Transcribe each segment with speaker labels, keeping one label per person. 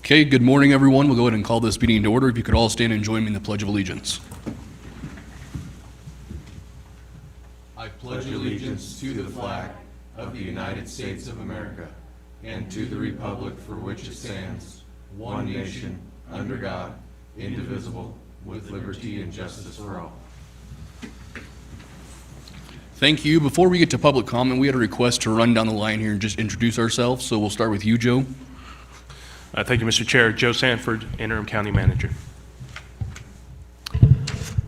Speaker 1: Okay, good morning, everyone. We'll go ahead and call this meeting to order. If you could all stand and join me in the Pledge of Allegiance.
Speaker 2: I pledge allegiance to the flag of the United States of America and to the republic for which it stands, one nation, under God, indivisible, with liberty and justice for all.
Speaker 1: Thank you. Before we get to public comment, we had a request to run down the line here and just introduce ourselves. So we'll start with you, Joe.
Speaker 3: Thank you, Mr. Chair. Joe Sanford, Interim County Manager.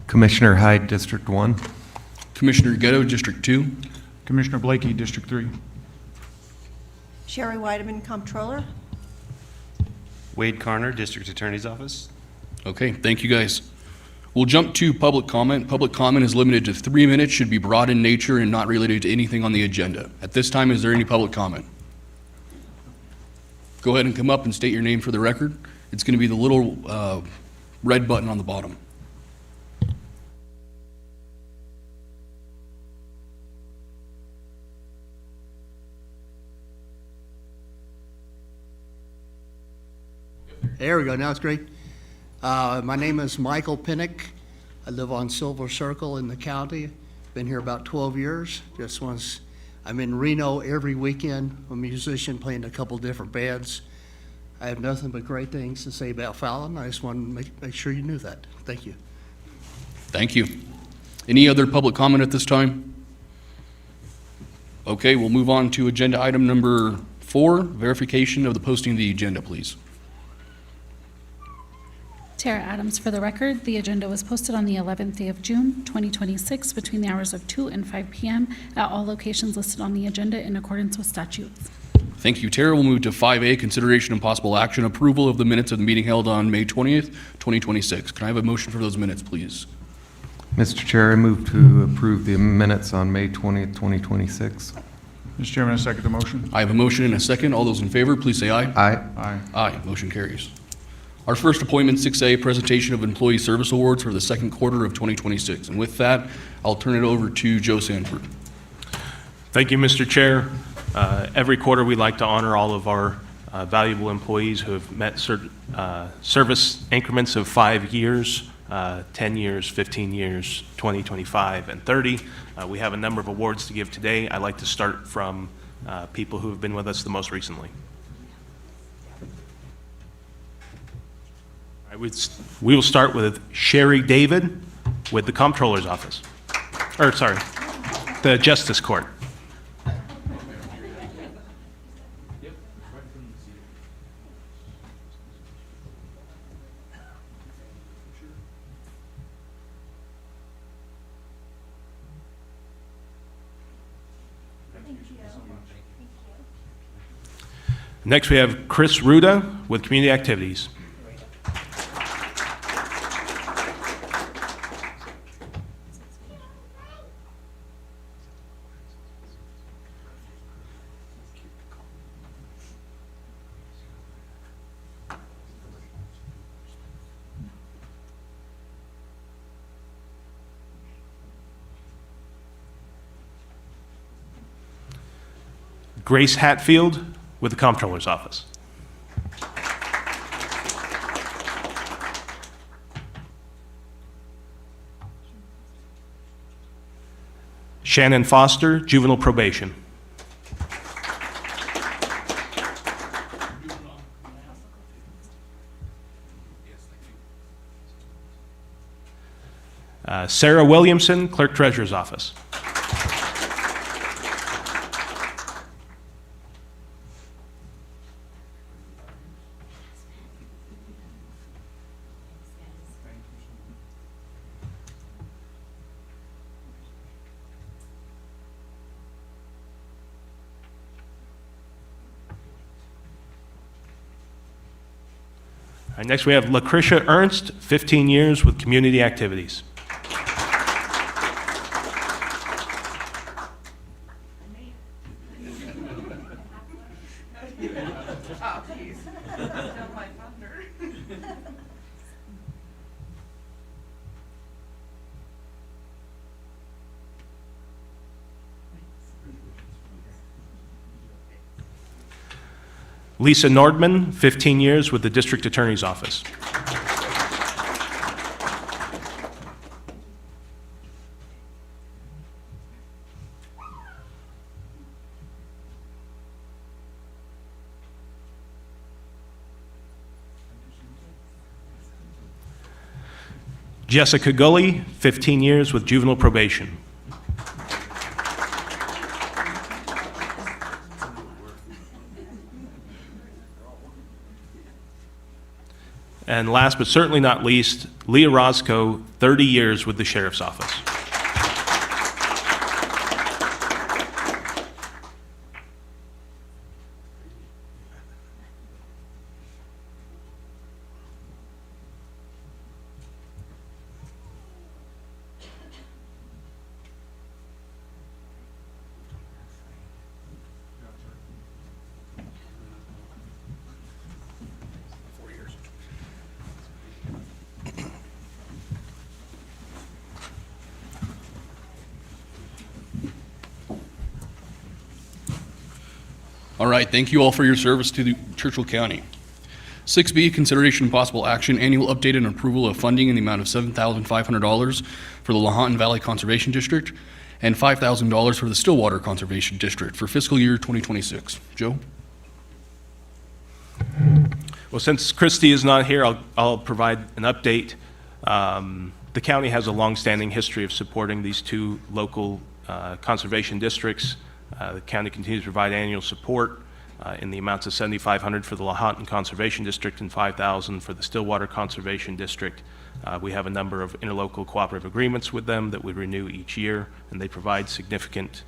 Speaker 4: Commissioner Hyde, District 1.
Speaker 1: Commissioner Ghetto, District 2.
Speaker 5: Commissioner Blakey, District 3.
Speaker 6: Sherry Weideman, Comptroller.
Speaker 7: Wade Carner, District Attorney's Office.
Speaker 1: Okay, thank you, guys. We'll jump to public comment. Public comment is limited to 3 minutes, should be broad in nature and not related to anything on the agenda. At this time, is there any public comment? Go ahead and come up and state your name for the record. It's going to be the little red button on the bottom.
Speaker 8: There we go. Now it's great. My name is Michael Pinnock. I live on Silver Circle in the county. Been here about 12 years. I'm in Reno every weekend. I'm a musician playing a couple different bands. I have nothing but great things to say about Fallon. I just want to make sure you knew that. Thank you.
Speaker 1: Thank you. Any other public comment at this time? Okay, we'll move on to agenda item number 4, verification of the posting of the agenda, please.
Speaker 9: Tara Adams for the record. The agenda was posted on the 11th day of June, 2026, between the hours of 2 and 5 p.m. at all locations listed on the agenda in accordance with statutes.
Speaker 1: Thank you, Tara. We'll move to 5A, consideration and possible action, approval of the minutes of the meeting held on May 20th, 2026. Can I have a motion for those minutes, please?
Speaker 4: Mr. Chair, I move to approve the minutes on May 20th, 2026.
Speaker 5: Mr. Chairman, I second the motion.
Speaker 1: I have a motion and a second. All those in favor, please say aye.
Speaker 4: Aye.
Speaker 5: Aye.
Speaker 1: Aye. Motion carries. Our first appointment, 6A, presentation of employee service awards for the second quarter of 2026. And with that, I'll turn it over to Joe Sanford.
Speaker 3: Thank you, Mr. Chair. Every quarter, we like to honor all of our valuable employees who have met service increments of 5 years, 10 years, 15 years, 20, 25, and 30. We have a number of awards to give today. I'd like to start from people who have been with us the most recently. We will start with Sherry David with the Comptroller's Office. The Justice Court. Next, we have Chris Ruda with Community Activities. Grace Hatfield with the Comptroller's Office. Shannon Foster, Juvenile Probation. Sarah Williamson, Clerk Treasurer's Office. Next, we have Lucretia Ernst, 15 years with Community Activities. Lisa Nordman, 15 years with the District Attorney's Office. Jessica Gully, 15 years with Juvenile Probation. And last but certainly not least, Leah Roscoe, 30 years with the Sheriff's Office.
Speaker 1: All right, thank you all for your service to Churchill County. 6B, consideration and possible action, annual update and approval of funding in the amount of $7,500 for the Lahontan Valley Conservation District and $5,000 for the Stillwater Conservation District for fiscal year 2026. Joe?
Speaker 3: Well, since Christy is not here, I'll provide an update. The county has a longstanding history of supporting these two local conservation districts. The county continues to provide annual support in the amounts of $7,500 for the Lahontan Conservation District and $5,000 for the Stillwater Conservation District. We have a number of interlocal cooperative agreements with them that we renew each year, and they provide significant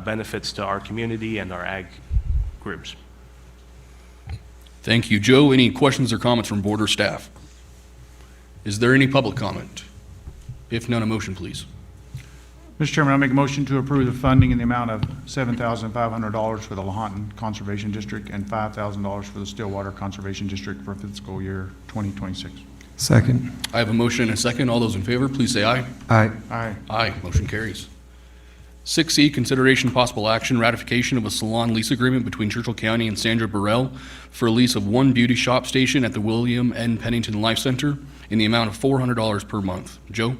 Speaker 3: benefits to our community and our ag groups.
Speaker 1: Thank you. Joe, any questions or comments from board or staff? Is there any public comment? If none, a motion, please.
Speaker 5: Mr. Chairman, I make a motion to approve the funding in the amount of $7,500 for the Lahontan Conservation District and $5,000 for the Stillwater Conservation District for fiscal year 2026.
Speaker 4: Second.
Speaker 1: I have a motion and a second. All those in favor, please say aye.
Speaker 4: Aye.
Speaker 5: Aye.
Speaker 1: Aye, motion carries. 6C, consideration possible action, ratification of a salon lease agreement between Churchill County and Sandra Burrell for a lease of one beauty shop station at the William N. Pennington Life Center in the amount of $400 per month. Joe?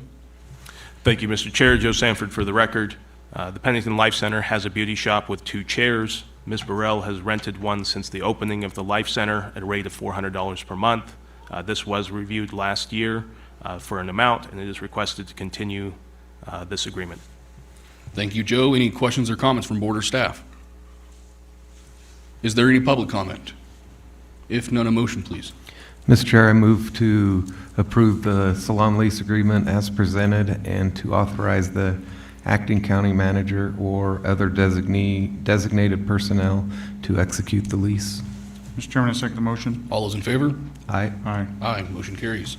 Speaker 3: Thank you, Mr. Chair. Joe Sanford for the record. The Pennington Life Center has a beauty shop with 2 chairs. Ms. Burrell has rented one since the opening of the Life Center at a rate of $400 per month. This was reviewed last year for an amount, and it is requested to continue this agreement.
Speaker 1: Thank you, Joe. Any questions or comments from board or staff? Is there any public comment? If none, a motion, please.
Speaker 4: Mr. Chair, I move to approve the salon lease agreement as presented and to authorize the acting county manager or other designated personnel to execute the lease.
Speaker 5: Mr. Chairman, I second the motion.
Speaker 1: All those in favor?
Speaker 4: Aye.
Speaker 5: Aye.
Speaker 1: Aye, motion carries.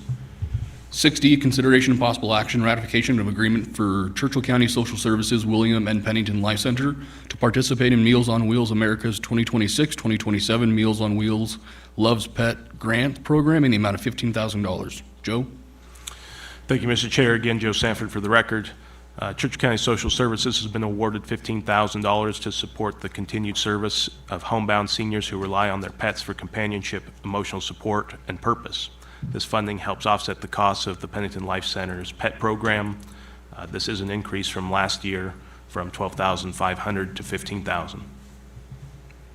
Speaker 1: 6D, consideration and possible action, ratification of agreement for Churchill County Social Services William N. Pennington Life Center to participate in Meals on Wheels America's 2026-2027 Meals on Wheels Loves Pet Grant Program in the amount of $15,000. Joe?
Speaker 3: Thank you, Mr. Chair. Again, Joe Sanford for the record. Churchill County Social Services has been awarded $15,000 to support the continued service of homebound seniors who rely on their pets for companionship, emotional support, and purpose. This funding helps offset the costs of the Pennington Life Center's pet program. This is an increase from last year from $12,500 to $15,000.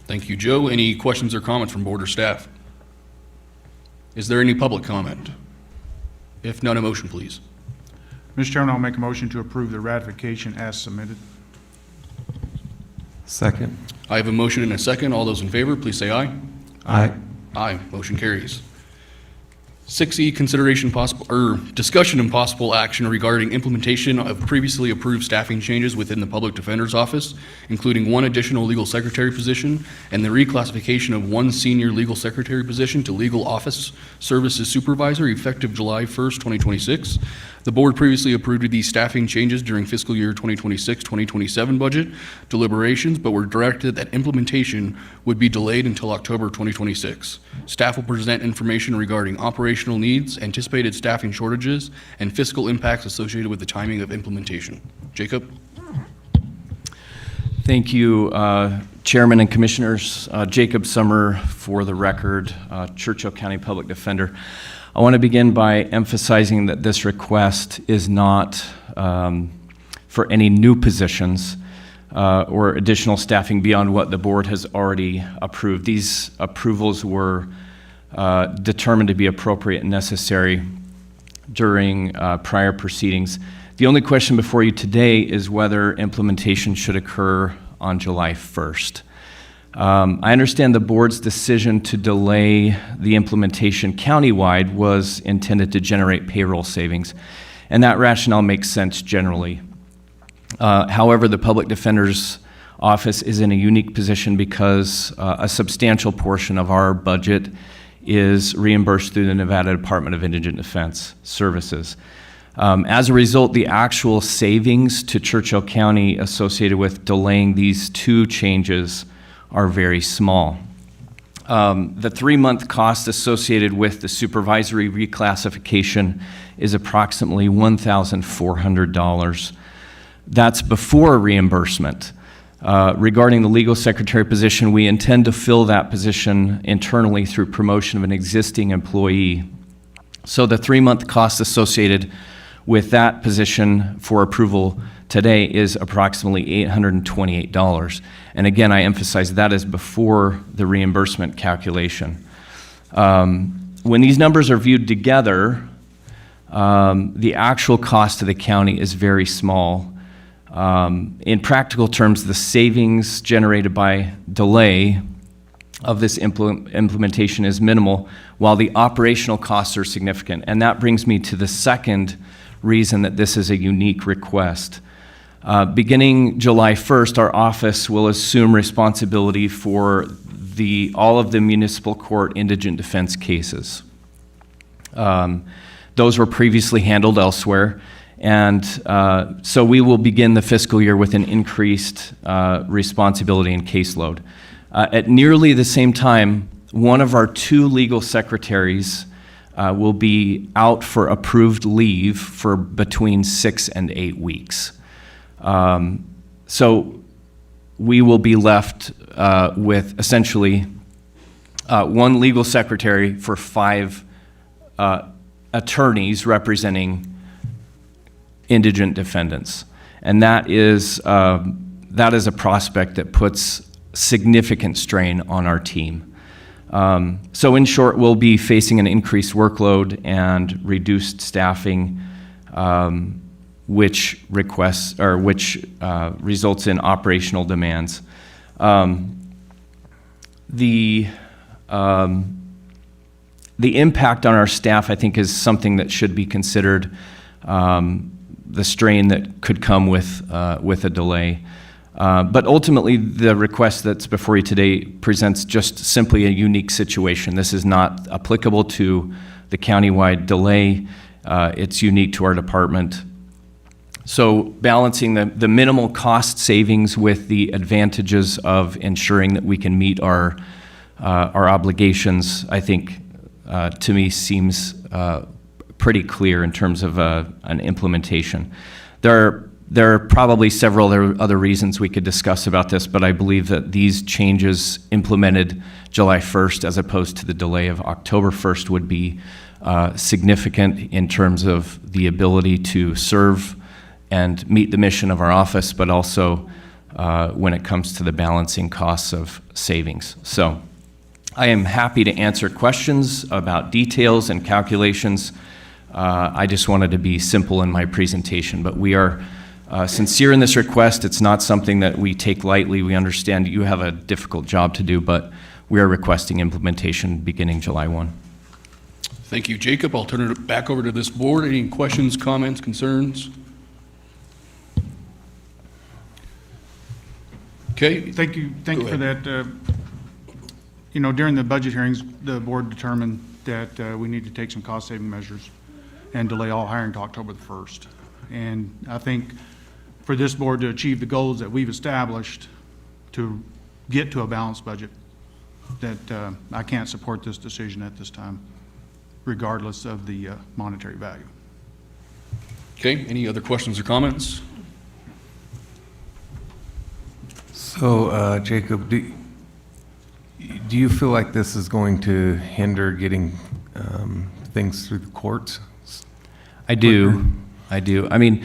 Speaker 1: Thank you, Joe. Any questions or comments from board or staff? Is there any public comment? If none, a motion, please.
Speaker 5: Mr. Chairman, I'll make a motion to approve the ratification as submitted.
Speaker 4: Second.
Speaker 1: I have a motion and a second. All those in favor, please say aye.
Speaker 4: Aye.
Speaker 1: Aye, motion carries. 6E, consideration possible, or discussion and possible action regarding implementation of previously approved staffing changes within the Public Defender's Office, including one additional legal secretary position and the reclassification of one senior legal secretary position to legal office services supervisor effective July 1st, 2026. The board previously approved these staffing changes during fiscal year 2026-2027 budget deliberations, but were directed that implementation would be delayed until October 2026. Staff will present information regarding operational needs, anticipated staffing shortages, and fiscal impacts associated with the timing of implementation. Jacob?
Speaker 6: Thank you, Chair. Chairman and Commissioners, Jacob Summer for the record, Churchill County Public Defender. I want to begin by emphasizing that this request is not for any new positions or additional staffing beyond what the board has already approved. These approvals were determined to be appropriate and necessary during prior proceedings. The only question before you today is whether implementation should occur on July 1st. I understand the board's decision to delay the implementation countywide was intended to generate payroll savings, and that rationale makes sense generally. However, the Public Defender's Office is in a unique position because a substantial portion of our budget is reimbursed through the Nevada Department of Indigent Defense Services. As a result, the actual savings to Churchill County associated with delaying these two changes are very small. The 3-month cost associated with the supervisory reclassification is approximately $1,400. That's before reimbursement. Regarding the legal secretary position, we intend to fill that position internally through promotion of an existing employee. So the 3-month cost associated with that position for approval today is approximately $828. And again, I emphasize that is before the reimbursement calculation. When these numbers are viewed together, the actual cost to the county is very small. In practical terms, the savings generated by delay of this implementation is minimal, while the operational costs are significant. And that brings me to the second reason that this is a unique request. Beginning July 1st, our office will assume responsibility for all of the municipal court indigent defense cases. Those were previously handled elsewhere, and so we will begin the fiscal year with an increased responsibility and caseload. At nearly the same time, one of our 2 legal secretaries will be out for approved leave for between 6 and 8 weeks. So we will be left with essentially 1 legal secretary for 5 attorneys representing indigent defendants. And that is a prospect that puts significant strain on our team. So in short, we'll be facing an increased workload and reduced staffing, which results in operational demands. The impact on our staff, I think, is something that should be considered. The strain that could come with a delay. But ultimately, the request that's before you today presents just simply a unique situation. This is not applicable to the countywide delay. It's unique to our department. So balancing the minimal cost savings with the advantages of ensuring that we can meet our obligations, I think, to me seems pretty clear in terms of an implementation. There are probably several other reasons we could discuss about this, but I believe that these changes implemented July 1st as opposed to the delay of October 1st would be significant in terms of the ability to serve and meet the mission of our office, but also when it comes to the balancing costs of savings. So I am happy to answer questions about details and calculations. I just wanted to be simple in my presentation, but we are sincere in this request. It's not something that we take lightly. We understand you have a difficult job to do, but we are requesting implementation beginning July 1.
Speaker 1: Thank you, Jacob. I'll turn it back over to this board. Any questions, comments, concerns? Okay.
Speaker 5: Thank you
Speaker 1: Go
Speaker 5: for
Speaker 1: ahead.
Speaker 5: that. During the budget hearings, the board determined that we need to take some cost-saving measures and delay all hiring to October the 1st. And I think for this board to achieve the goals that we've established to get to a balanced budget, that I can't support this decision at this time, regardless of the monetary value.
Speaker 1: Okay, any other questions or comments?
Speaker 4: So, Jacob, do you feel like this is going to hinder getting things through the courts?
Speaker 6: I do. I do. I mean,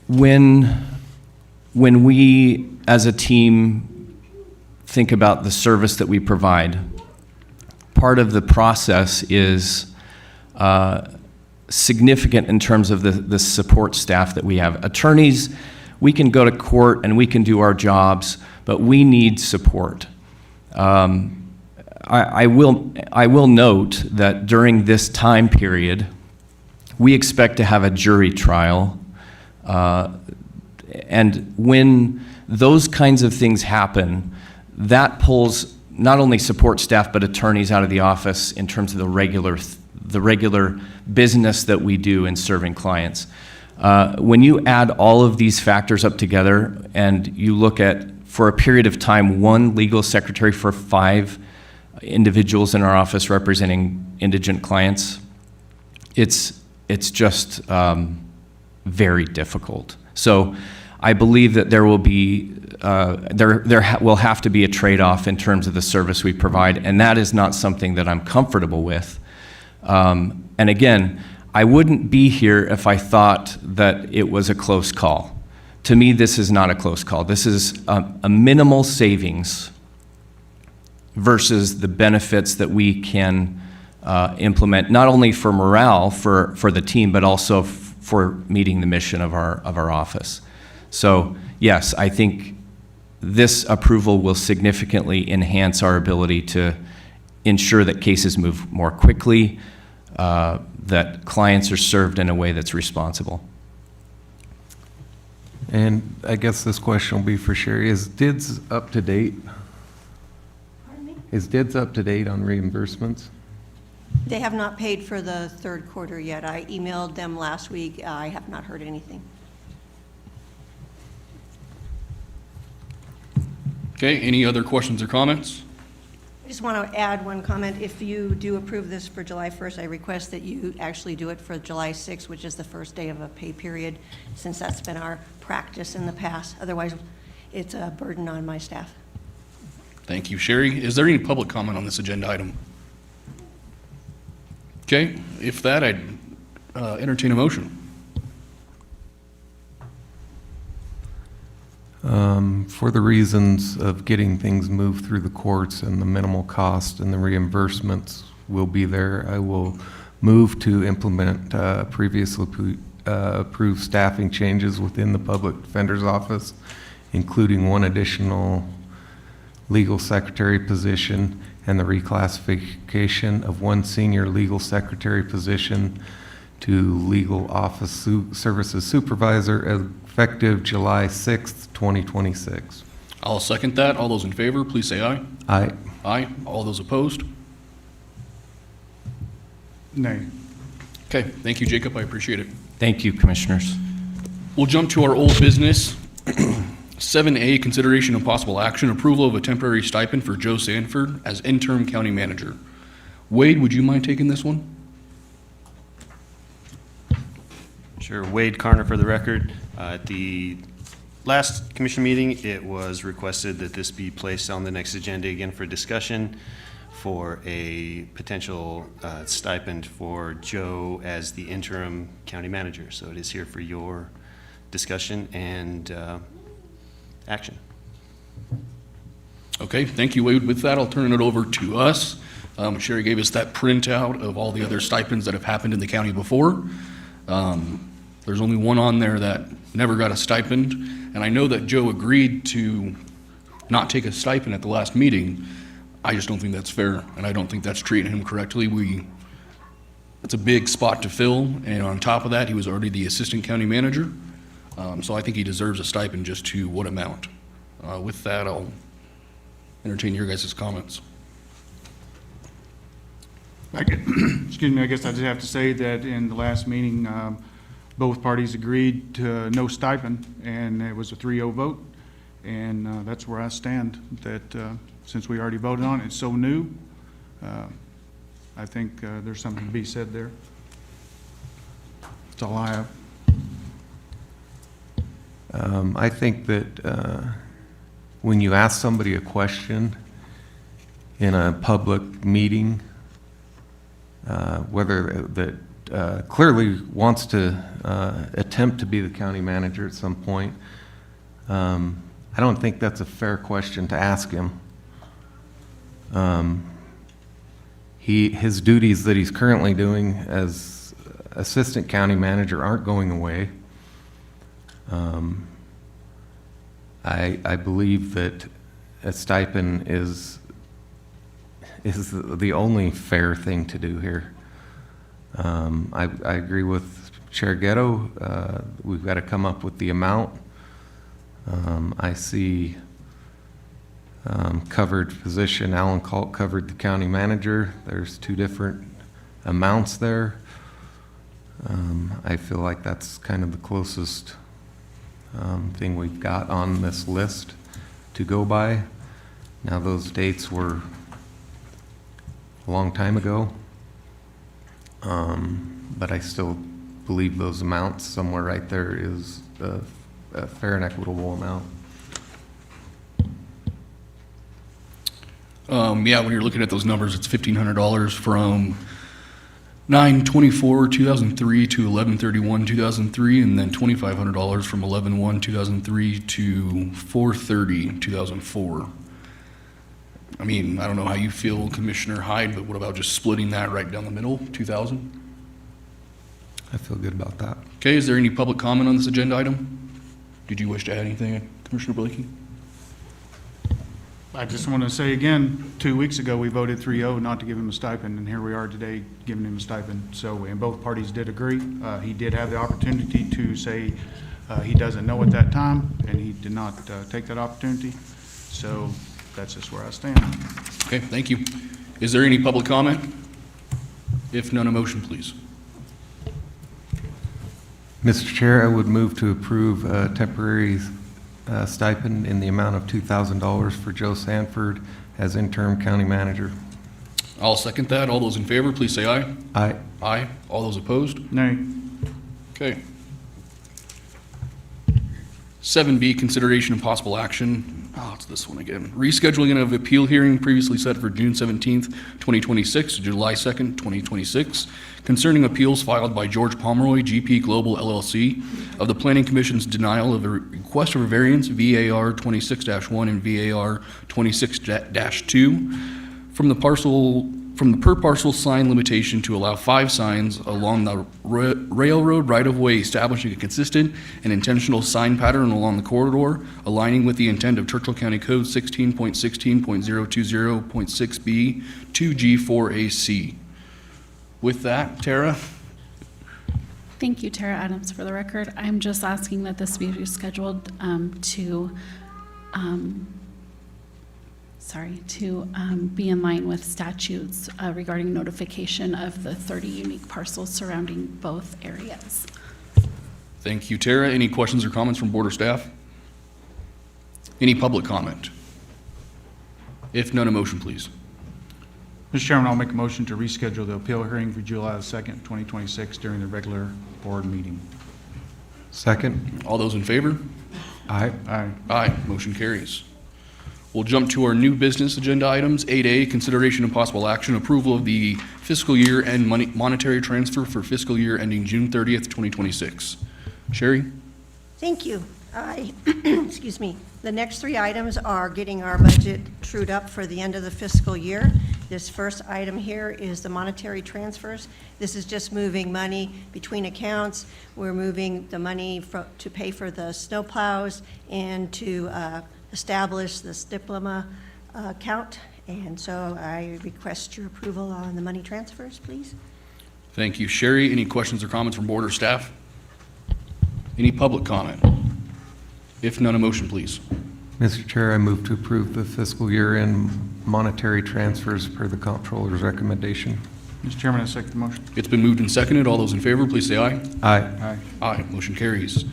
Speaker 6: when we, as a team, think about the service that we provide, part of the process is significant in terms of the support staff that we have. Attorneys, we can go to court and we can do our jobs, but we need support. I will note that during this time period, we expect to have a jury trial. And when those kinds of things happen, that pulls not only support staff, but attorneys out of the office in terms of the regular business that we do in serving clients. When you add all of these factors up together and you look at, for a period of time, one legal secretary for 5 individuals in our office representing indigent clients, it's just very difficult. So I believe that there will be will have to be a trade-off in terms of the service we provide, and that is not something that I'm comfortable with. And again, I wouldn't be here if I thought that it was a close call. To me, this is not a close call. This is a minimal savings versus the benefits that we can implement, not only for morale for the team, but also for meeting the mission of our office. So yes, I think this approval will significantly enhance our ability to ensure that cases move more quickly, that clients are served in a way that's responsible.
Speaker 4: And I guess this question will be for Sherry. Is DIDS up to date?
Speaker 10: Pardon me?
Speaker 4: Is DIDS up to date on reimbursements?
Speaker 10: They have not paid for the third quarter yet. I emailed them last week. I have not heard anything.
Speaker 1: Okay, any other questions or comments?
Speaker 10: I just want to add one comment. If you do approve this for July 1st, I request that you actually do it for July 6th, which is the first day of a pay period, since that's been our practice in the past. Otherwise, it's a burden on my staff.
Speaker 1: Thank you, Sherry. Is there any public comment on this agenda item? Okay, if that, I'd entertain a motion.
Speaker 4: For the reasons of getting things moved through the courts and the minimal cost and the reimbursements will be there, I will move to implement previously approved staffing changes within the Public Defender's Office, including 1 additional legal secretary position and the reclassification of 1 senior legal secretary position to legal office services supervisor effective July 6th, 2026.
Speaker 1: I'll second that. All those in favor, please say aye.
Speaker 4: Aye.
Speaker 1: Aye. All those opposed?
Speaker 5: Nay.
Speaker 1: Okay, thank you, Jacob. I appreciate it.
Speaker 6: Thank you, Commissioners.
Speaker 1: We'll jump to our old business. 7A, consideration of possible action, approval of a temporary stipend for Joe Sanford as interim county manager. Wade, would you mind taking this one?
Speaker 7: Sure. Wade Carner for the record. At the last commission meeting, it was requested that this be placed on the next agenda again for discussion for a potential stipend for Joe as the interim county manager. So it is here for your discussion and action.
Speaker 1: Okay, thank you, Wade. With that, I'll turn it over to us. Sherry gave us that printout of all the other stipends that have happened in the county before. There's only one on there that never got a stipend, and I know that Joe agreed to not take a stipend at the last meeting. I just don't think that's fair, and I don't think that's treating him correctly. It's a big spot to fill, and on top of that, he was already the assistant county manager. So I think he deserves a stipend, just to what amount. With that, I'll entertain your guys' comments.
Speaker 5: Excuse me, I guess I just have to say that in the last meeting, both parties agreed to no stipend, and it was a 3-0 vote. And that's where I stand, that since we already voted on it, it's so new, I think there's something to be said there. That's all I have.
Speaker 4: I think that when you ask somebody a question in a public meeting, whether that clearly wants to attempt to be the county manager at some point, I don't think that's a fair question to ask him. His duties that he's currently doing as assistant county manager aren't going away. I believe that a stipend is the only fair thing to do here. I agree with Chair Ghetto. We've got to come up with the amount. I see covered position, Alan Colt covered the county manager. There's two different amounts there. I feel like that's kind of the closest thing we've got on this list to go by. Now, those dates were a long time ago, but I still believe those amounts somewhere right there is a fair and equitable amount.
Speaker 1: Yeah, when you're looking at those numbers, it's $1,500 from 9/24/2003 to 11/31/2003, and then $2,500 from 11/1/2003 to 4/30/2004. I mean, I don't know how you feel, Commissioner Hyde, but what about just splitting that right down the middle, 2,000?
Speaker 4: I feel good about that.
Speaker 1: Okay, is there any public comment on this agenda item? Did you wish to add anything, Commissioner Blakey?
Speaker 5: I just want to say again, 2 weeks ago, we voted 3-0 not to give him a stipend, and here we are today giving him a stipend. So, and both parties did agree. He did have the opportunity to say he doesn't know at that time, and he did not take that opportunity. So that's just where I stand.
Speaker 1: Okay, thank you. Is there any public comment? If none, a motion, please.
Speaker 4: Mr. Chair, I would move to approve a temporary stipend in the amount of $2,000 for Joe Sanford as interim county manager.
Speaker 1: I'll second that. All those in favor, please say aye.
Speaker 4: Aye.
Speaker 1: Aye. All those opposed?
Speaker 5: Nay.
Speaker 1: Okay. 7B, consideration and possible action. Oh, it's this one again. Rescheduling of appeal hearing previously set for June 17th, 2026 to July 2nd, 2026, concerning appeals filed by George Pomeroy, GP Global LLC, of the Planning Commission's denial of a request for variance, VAR 26-1 and VAR 26-2, from the per parcel sign limitation to allow 5 signs along the railroad right-of-way, establishing a consistent and intentional sign pattern along the corridor, aligning with the intent of Churchill County Code 16.16.020.6B 2G4AC. With that, Tara?
Speaker 9: Thank you, Tara Adams, for the record. I'm just asking that this be rescheduled to be in line with statutes regarding notification of the 30 unique parcels surrounding both areas.
Speaker 1: Thank you, Tara. Any questions or comments from board or staff? Any public comment? If none, a motion, please.
Speaker 5: Mr. Chairman, I'll make a motion to reschedule the appeal hearing for July 2nd, 2026 during the regular board meeting.
Speaker 4: Second?
Speaker 1: All those in favor?
Speaker 4: Aye.
Speaker 5: Aye.
Speaker 1: Aye, motion carries. We'll jump to our new business agenda items. 8A, consideration and possible action, approval of the fiscal year and monetary transfer for fiscal year ending June 30th, 2026. Sherry?
Speaker 10: Thank you. Excuse me. The next 3 items are getting our budget trued up for the end of the fiscal year. This first item here is the monetary transfers. This is just moving money between accounts. We're moving the money to pay for the snow plows and to establish this diploma account. And so I request your approval on the money transfers, please.
Speaker 1: Thank you, Sherry. Any questions or comments from board or staff? Any public comment? If none, a motion, please.
Speaker 4: Mr. Chair, I move to approve the fiscal year-end monetary transfers per the comptroller's recommendation.
Speaker 5: Mr. Chairman, I second the motion.
Speaker 1: It's been moved and seconded. All those in favor, please say aye.
Speaker 4: Aye.
Speaker 5: Aye.
Speaker 1: Aye, motion carries.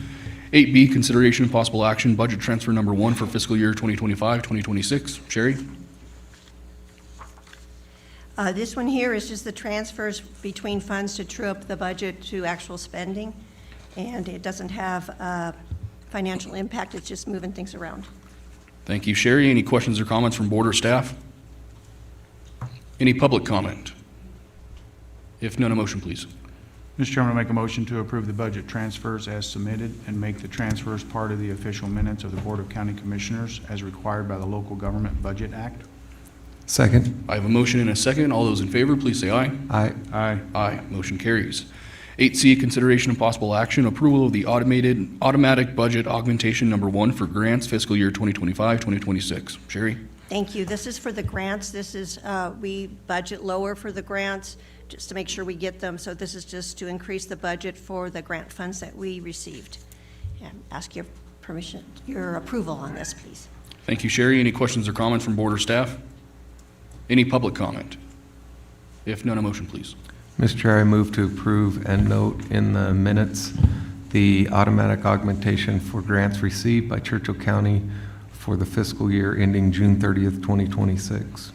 Speaker 1: 8B, consideration and possible action, budget transfer number 1 for fiscal year 2025-2026. Sherry?
Speaker 10: This one here is just the transfers between funds to true up the budget to actual spending, and it doesn't have financial impact. It's just moving things around.
Speaker 1: Thank you, Sherry. Any questions or comments from board or staff? Any public comment? If none, a motion, please.
Speaker 5: Mr. Chairman, I make a motion to approve the budget transfers as submitted and make the transfers part of the official minutes of the Board of County Commissioners as required by the Local Government Budget Act.
Speaker 4: Second.
Speaker 1: I have a motion and a second. All those in favor, please say aye.
Speaker 4: Aye.
Speaker 5: Aye.
Speaker 1: Aye. Motion carries. 8C, consideration and possible action, approval of the automatic budget augmentation number 1 for grants fiscal year 2025-2026. Sherry?
Speaker 10: Thank you. This is for the grants. This is, we budget lower for the grants just to make sure we get them. So this is just to increase the budget for the grant funds that we received. And ask your permission, your approval on this, please.
Speaker 1: Thank you, Sherry. Any questions or comments from board or staff? Any public comment? If none, a motion, please.
Speaker 4: Mr. Chair, I move to approve and note in the minutes the automatic augmentation for grants received by Churchill County for the fiscal year ending June 30th, 2026.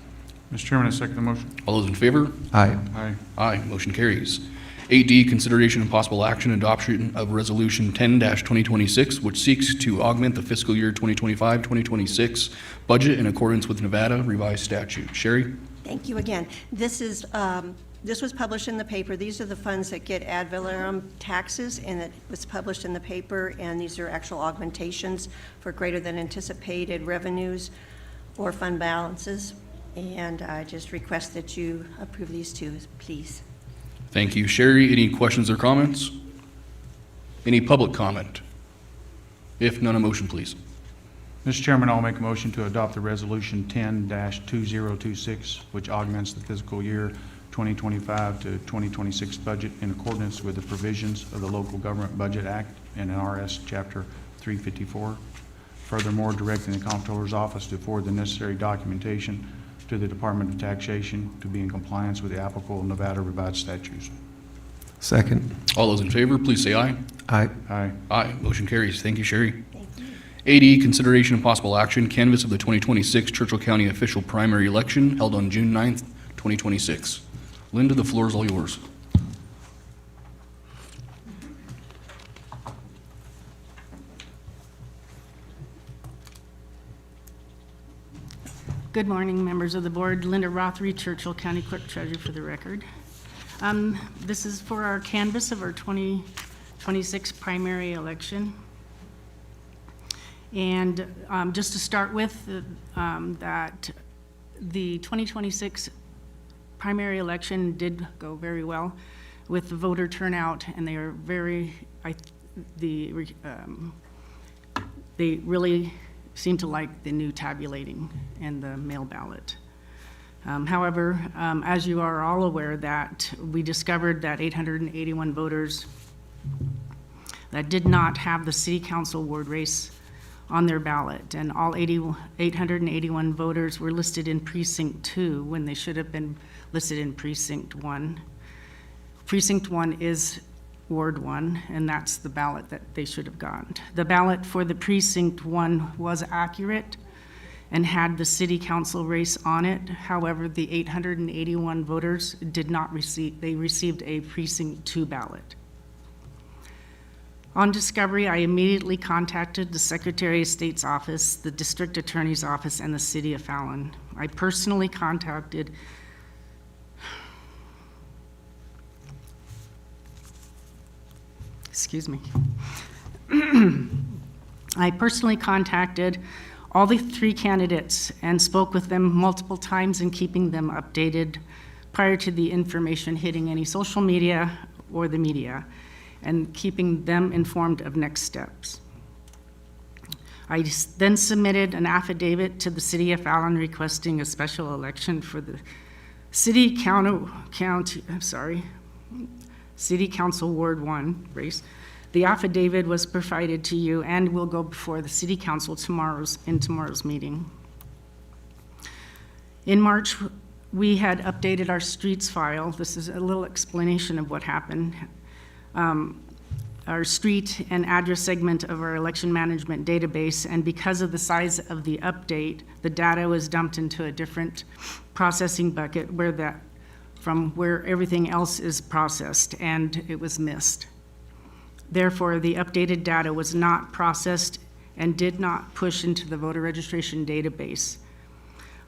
Speaker 5: Mr. Chairman, I second the motion.
Speaker 1: All those in favor?
Speaker 4: Aye.
Speaker 5: Aye.
Speaker 1: Aye. Motion carries. 8D, consideration and possible action adoption of Resolution 10-2026, which seeks to augment the fiscal year 2025-2026 budget in accordance with Nevada revised statute. Sherry?
Speaker 10: Thank you again. This is, this was published in the paper. These are the funds that get ad valorem taxes, and it was published in the paper, and these are actual augmentations for greater than anticipated revenues or fund balances. And I just request that you approve these two, please.
Speaker 1: Thank you, Sherry. Any questions or comments? Any public comment? If none, a motion, please.
Speaker 5: Mr. Chairman, I'll make a motion to adopt the Resolution 10-2026, which augments the fiscal year 2025 to 2026 budget in accordance with the provisions of the Local Government Budget Act and NRS Chapter 354. Furthermore, directing the Comptroller's Office to forward the necessary documentation to the Department of Taxation to be in compliance with the applicable Nevada revised statutes.
Speaker 4: Second.
Speaker 1: All those in favor, please say aye.
Speaker 4: Aye.
Speaker 5: Aye.
Speaker 1: Aye. Motion carries. Thank you, Sherry.
Speaker 10: Thank you.
Speaker 1: 8E, consideration and possible action, canvass of the 2026 Churchill County official primary election held on June 9th, 2026. Linda, the floor is all yours.
Speaker 11: Good morning, members of the board. Linda Rothery, Churchill County Clerk Treasurer for the record. This is for our canvass of our 2026 primary election. And just to start with, that the 2026 primary election did go very well with the voter turnout, and they are very, they really seem to like the new tabulating and the mail ballot. However, as you are all aware, that we discovered that 881 voters that did not have the city council ward race on their ballot, and all 881 voters were listed in precinct 2 when they should have been listed in precinct 1. Precinct 1 is Ward 1, and that's the ballot that they should have gotten. The ballot for the precinct 1 was accurate and had the city council race on it. However, the 881 voters did not receive, they received a precinct 2 ballot. On discovery, I immediately contacted the Secretary of State's office, the District Attorney's office, and the City of Fallon. I personally contacted I personally contacted all the 3 candidates and spoke with them multiple times and keeping them updated prior to the information hitting any social media or the media, and keeping them informed of next steps. I then submitted an affidavit to the City of Fallon requesting a special election for the City Council Ward 1 race. The affidavit was provided to you and will go before the City Council in tomorrow's meeting. In March, we had updated our streets file. This is a little explanation of what happened. Our street and address segment of our election management database, and because of the size of the update, the data was dumped into a different processing bucket from where everything else is processed, and it was missed. Therefore, the updated data was not processed and did not push into the voter registration database.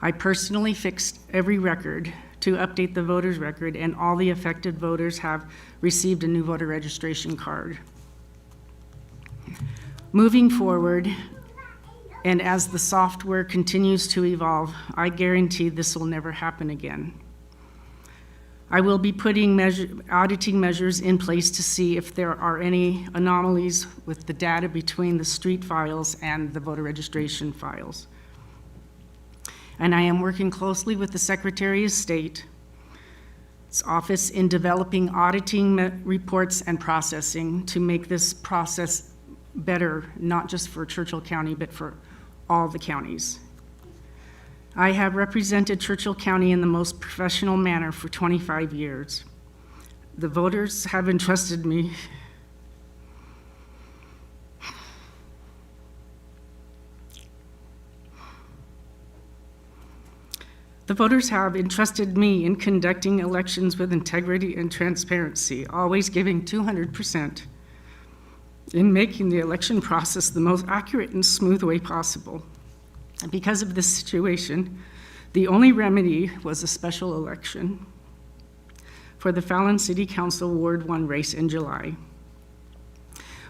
Speaker 11: I personally fixed every record to update the voter's record, and all the affected voters have received a new voter registration card. Moving forward, and as the software continues to evolve, I guarantee this will never happen again. I will be putting auditing measures in place to see if there are any anomalies with the data between the street files and the voter registration files. And I am working closely with the Secretary of State's office in developing auditing reports and processing to make this process better, not just for Churchill County, but for all the counties. I have represented Churchill County in the most professional manner for 25 years. The voters have entrusted me in conducting elections with integrity and transparency, always giving 200% in making the election process the most accurate and smooth way possible. And because of this situation, the only remedy was a special election for the Fallon City Council Ward 1 race in July.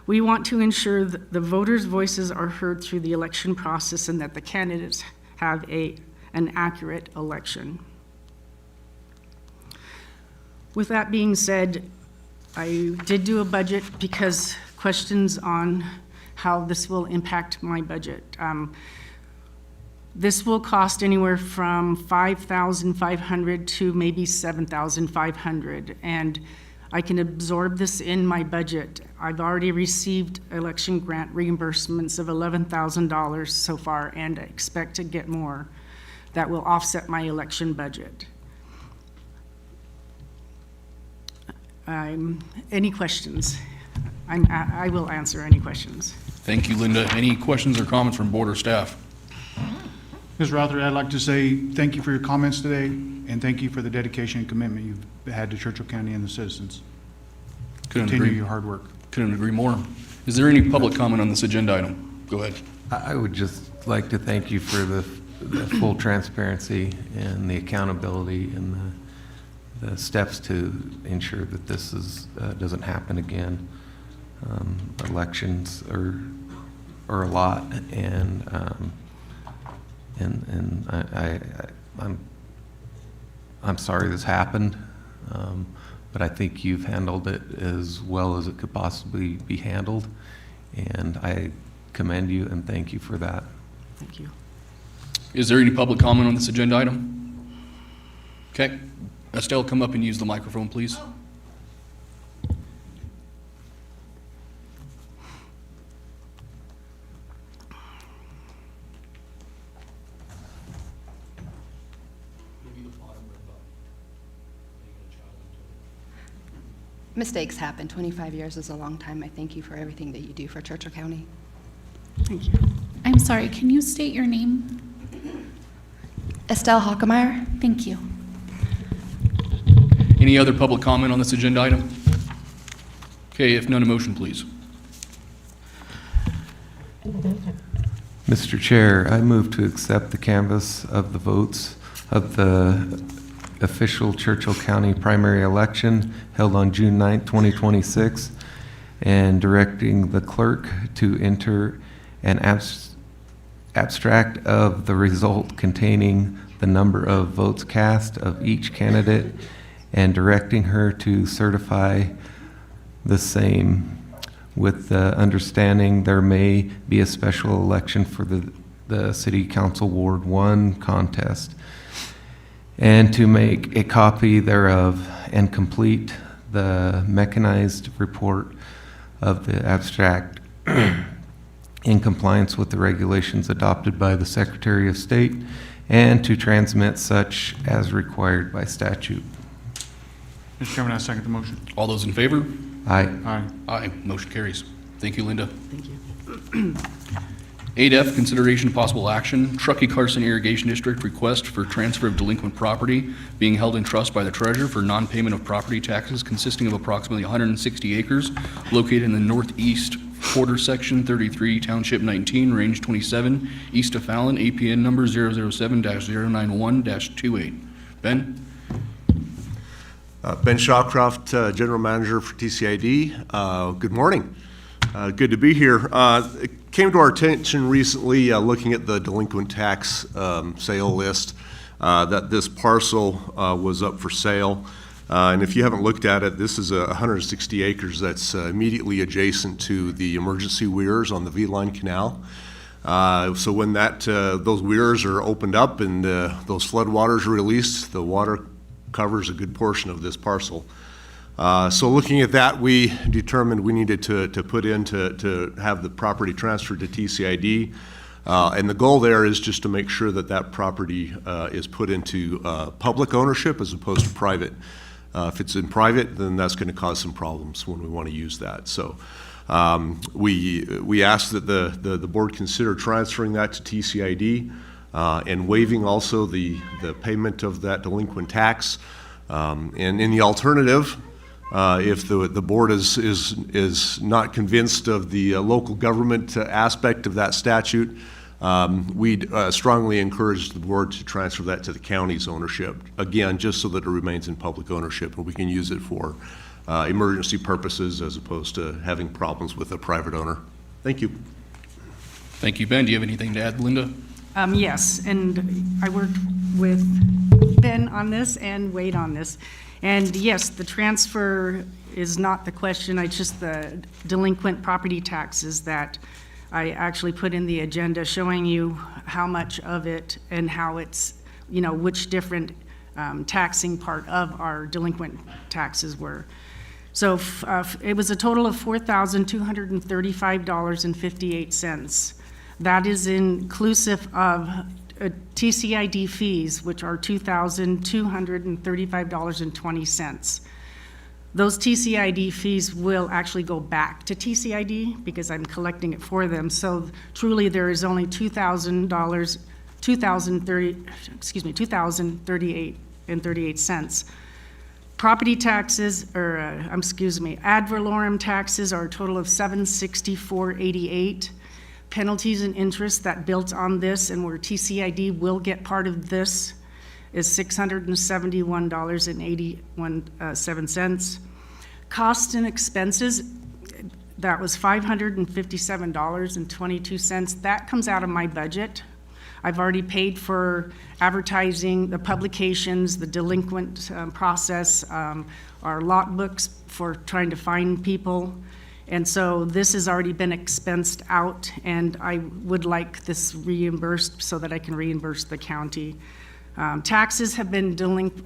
Speaker 11: We want to ensure that the voters' voices are heard through the election process and that the candidates have an accurate election. With that being said, I did do a budget because questions on how this will impact my budget. This will cost anywhere from $5,500 to maybe $7,500, and I can absorb this in my budget. I've already received election grant reimbursements of $11,000 so far, and I expect to get more that will offset my election budget. Any questions? I will answer any questions.
Speaker 1: Thank you, Linda. Any questions or comments from board or staff?
Speaker 5: Ms. Rother, I'd like to say thank you for your comments today, and thank you for the dedication and commitment you've had to Churchill County and the citizens.
Speaker 1: Couldn't
Speaker 5: Continue
Speaker 1: agree.
Speaker 5: your hard work.
Speaker 1: Couldn't agree more. Is there any public comment on this agenda item? Go ahead.
Speaker 4: I would just like to thank you for the full transparency and the accountability and the steps to ensure that this doesn't happen again. Elections are a lot, and I'm sorry this happened, but I think you've handled it as well as it could possibly be handled, and I commend you and thank you for that.
Speaker 11: Thank you.
Speaker 1: Is there any public comment on this agenda item? Okay. Estelle, come up and use the microphone, please.
Speaker 12: Mistakes happen. 25 years is a long time. I thank you for everything that you do for Churchill County.
Speaker 11: Thank you.
Speaker 9: I'm sorry, can you state your name?
Speaker 12: Estelle Hockemeyer.
Speaker 9: Thank you.
Speaker 1: Any other public comment on this agenda item? Okay, if none, a motion, please.
Speaker 4: Mr. Chair, I move to accept the canvass of the votes of the official Churchill County primary election held on June 9, 2026, and directing the clerk to enter an abstract of the result containing the number of votes cast of each candidate and directing her to certify the same, with the understanding there may be a special election for the City Council Ward 1 contest, and to make a copy thereof and complete the mechanized report of the abstract in compliance with the regulations adopted by the Secretary of State, and to transmit such as required by statute.
Speaker 5: Mr. Chairman, I second the motion.
Speaker 1: All those in favor?
Speaker 4: Aye.
Speaker 5: Aye.
Speaker 1: Aye. Motion carries. Thank you, Linda.
Speaker 11: Thank you.
Speaker 1: 8F, consideration of possible action, Truckee Carson Irrigation District request for transfer of delinquent property being held in trust by the treasurer for non-payment of property taxes consisting of approximately 160 acres located in the northeast quarter section 33, Township 19, Range 27, east of Fallon, APN number 007-091-28. Ben?
Speaker 13: Ben Shawcroft, General Manager for TCID. Good morning. Good to be here. It came to our attention recently, looking at the delinquent tax sale list, that this parcel was up for sale. And if you haven't looked at it, this is 160 acres that's immediately adjacent to the emergency weirs on the V-Line Canal. So when those weirs are opened up and those floodwaters are released, the water covers a good portion of this parcel. So looking at that, we determined we needed to put in to have the property transferred to TCID. And the goal there is just to make sure that that property is put into public ownership as opposed to private. If it's in private, then that's going to cause some problems when we want to use that. So we asked that the board consider transferring that to TCID and waiving also the payment of that delinquent tax. And in the alternative, if the board is not convinced of the local government aspect of that statute, we'd strongly encourage the board to transfer that to the county's ownership, again, just so that it remains in public ownership and we can use it for emergency purposes as opposed to having problems with a private owner. Thank you.
Speaker 1: Thank you, Ben. Do you have anything to add, Linda?
Speaker 11: Yes, and I worked with Ben on this and Wade on this. And yes, the transfer is not the question, it's just the delinquent property taxes that I actually put in the agenda, showing you how much of it and how it's, which different taxing part of our delinquent taxes were. So it was a total of $4,235.58. That is inclusive of TCID fees, which are $2,235.20. Those TCID fees will actually go back to TCID because I'm collecting it for them. So truly, there is only $2,038.38. Property taxes, ad valorem taxes are a total of $764.88. Penalties and interest that built on this and where TCID will get part of this is $671.87. Costs and expenses, that was $557.22. That comes out of my budget. I've already paid for advertising, the publications, the delinquent process, our lot books for trying to find people. And so this has already been expensed out, and I would like this reimbursed so that I can reimburse the county. Taxes have been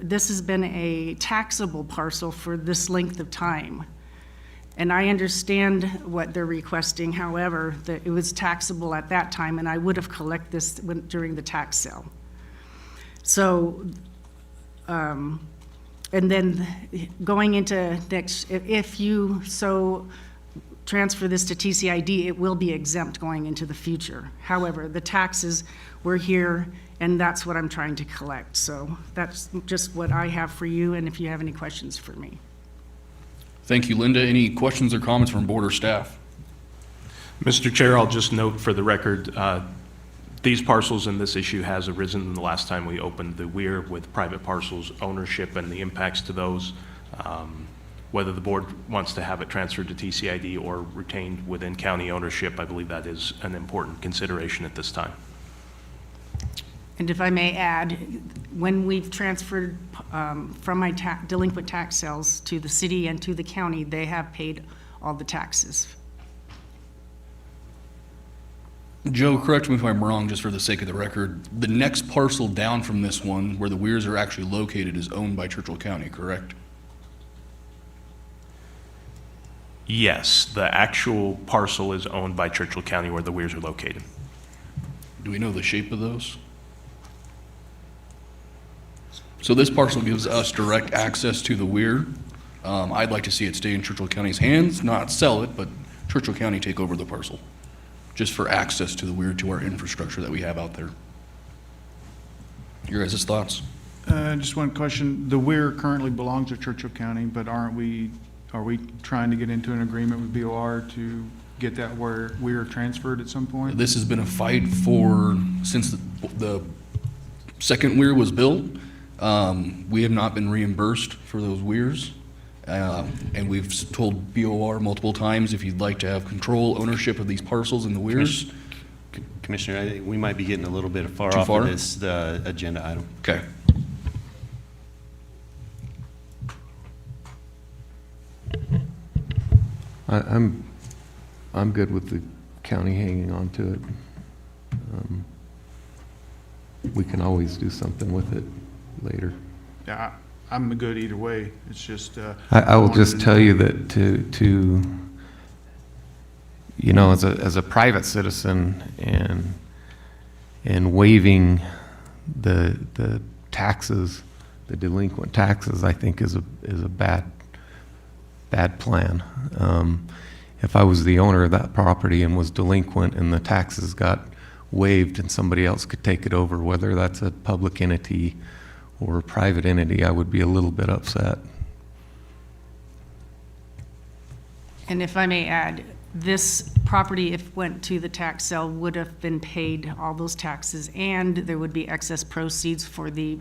Speaker 11: this has been a taxable parcel for this length of time. And I understand what they're requesting, however, that it was taxable at that time, and I would have collected this during the tax sale. So, and then going into next, if you so transfer this to TCID, it will be exempt going into the future. However, the taxes were here, and that's what I'm trying to collect. So that's just what I have for you, and if you have any questions for me.
Speaker 1: Thank you, Linda. Any questions or comments from board or staff?
Speaker 3: Mr. Chair, I'll just note for the record, these parcels and this issue has arisen the last time we opened the weir with private parcels ownership and the impacts to those. Whether the board wants to have it transferred to TCID or retained within county ownership, I believe that is an important consideration at this time.
Speaker 11: And if I may add, when we've transferred from my delinquent tax sales to the city and to the county, they have paid all the taxes.
Speaker 1: Joe, correct me if I'm wrong, just for the sake of the record. The next parcel down from this one, where the weirs are actually located, is owned by Churchill County, correct?
Speaker 3: Yes, the actual parcel is owned by Churchill County where the weirs are located.
Speaker 1: Do we know the shape of those? So this parcel gives us direct access to the weir. I'd like to see it stay in Churchill County's hands, not sell it, but Churchill County take over the parcel. just for access to the weir, to our infrastructure that we have out there. Your guys' thoughts?
Speaker 5: Just one question. The weir currently belongs to Churchill County, but are we trying to get into an agreement with BOR to get that weir transferred at some point?
Speaker 1: This has been a fight since the second weir was built. We have not been reimbursed for those weirs. And we've told BOR multiple times, if you'd like to have control, ownership of these parcels and the weirs.
Speaker 7: Commissioner, I think we might be getting a little bit far
Speaker 1: Too
Speaker 7: off
Speaker 1: far?
Speaker 7: of this, the agenda item.
Speaker 1: Okay.
Speaker 4: I'm good with the county hanging on to it. We can always do something with it later.
Speaker 5: Yeah, I'm good either way. It's just.
Speaker 4: I will
Speaker 5: wanted
Speaker 4: just
Speaker 5: to-
Speaker 4: tell you that to you know, as a private citizen and waiving the taxes, the delinquent taxes, I think is a bad plan. If I was the owner of that property and was delinquent and the taxes got waived and somebody else could take it over, whether that's a public entity or a private entity, I would be a little bit upset.
Speaker 11: And if I may add, this property, if went to the tax sale, would have been paid all those taxes, and there would be excess proceeds for the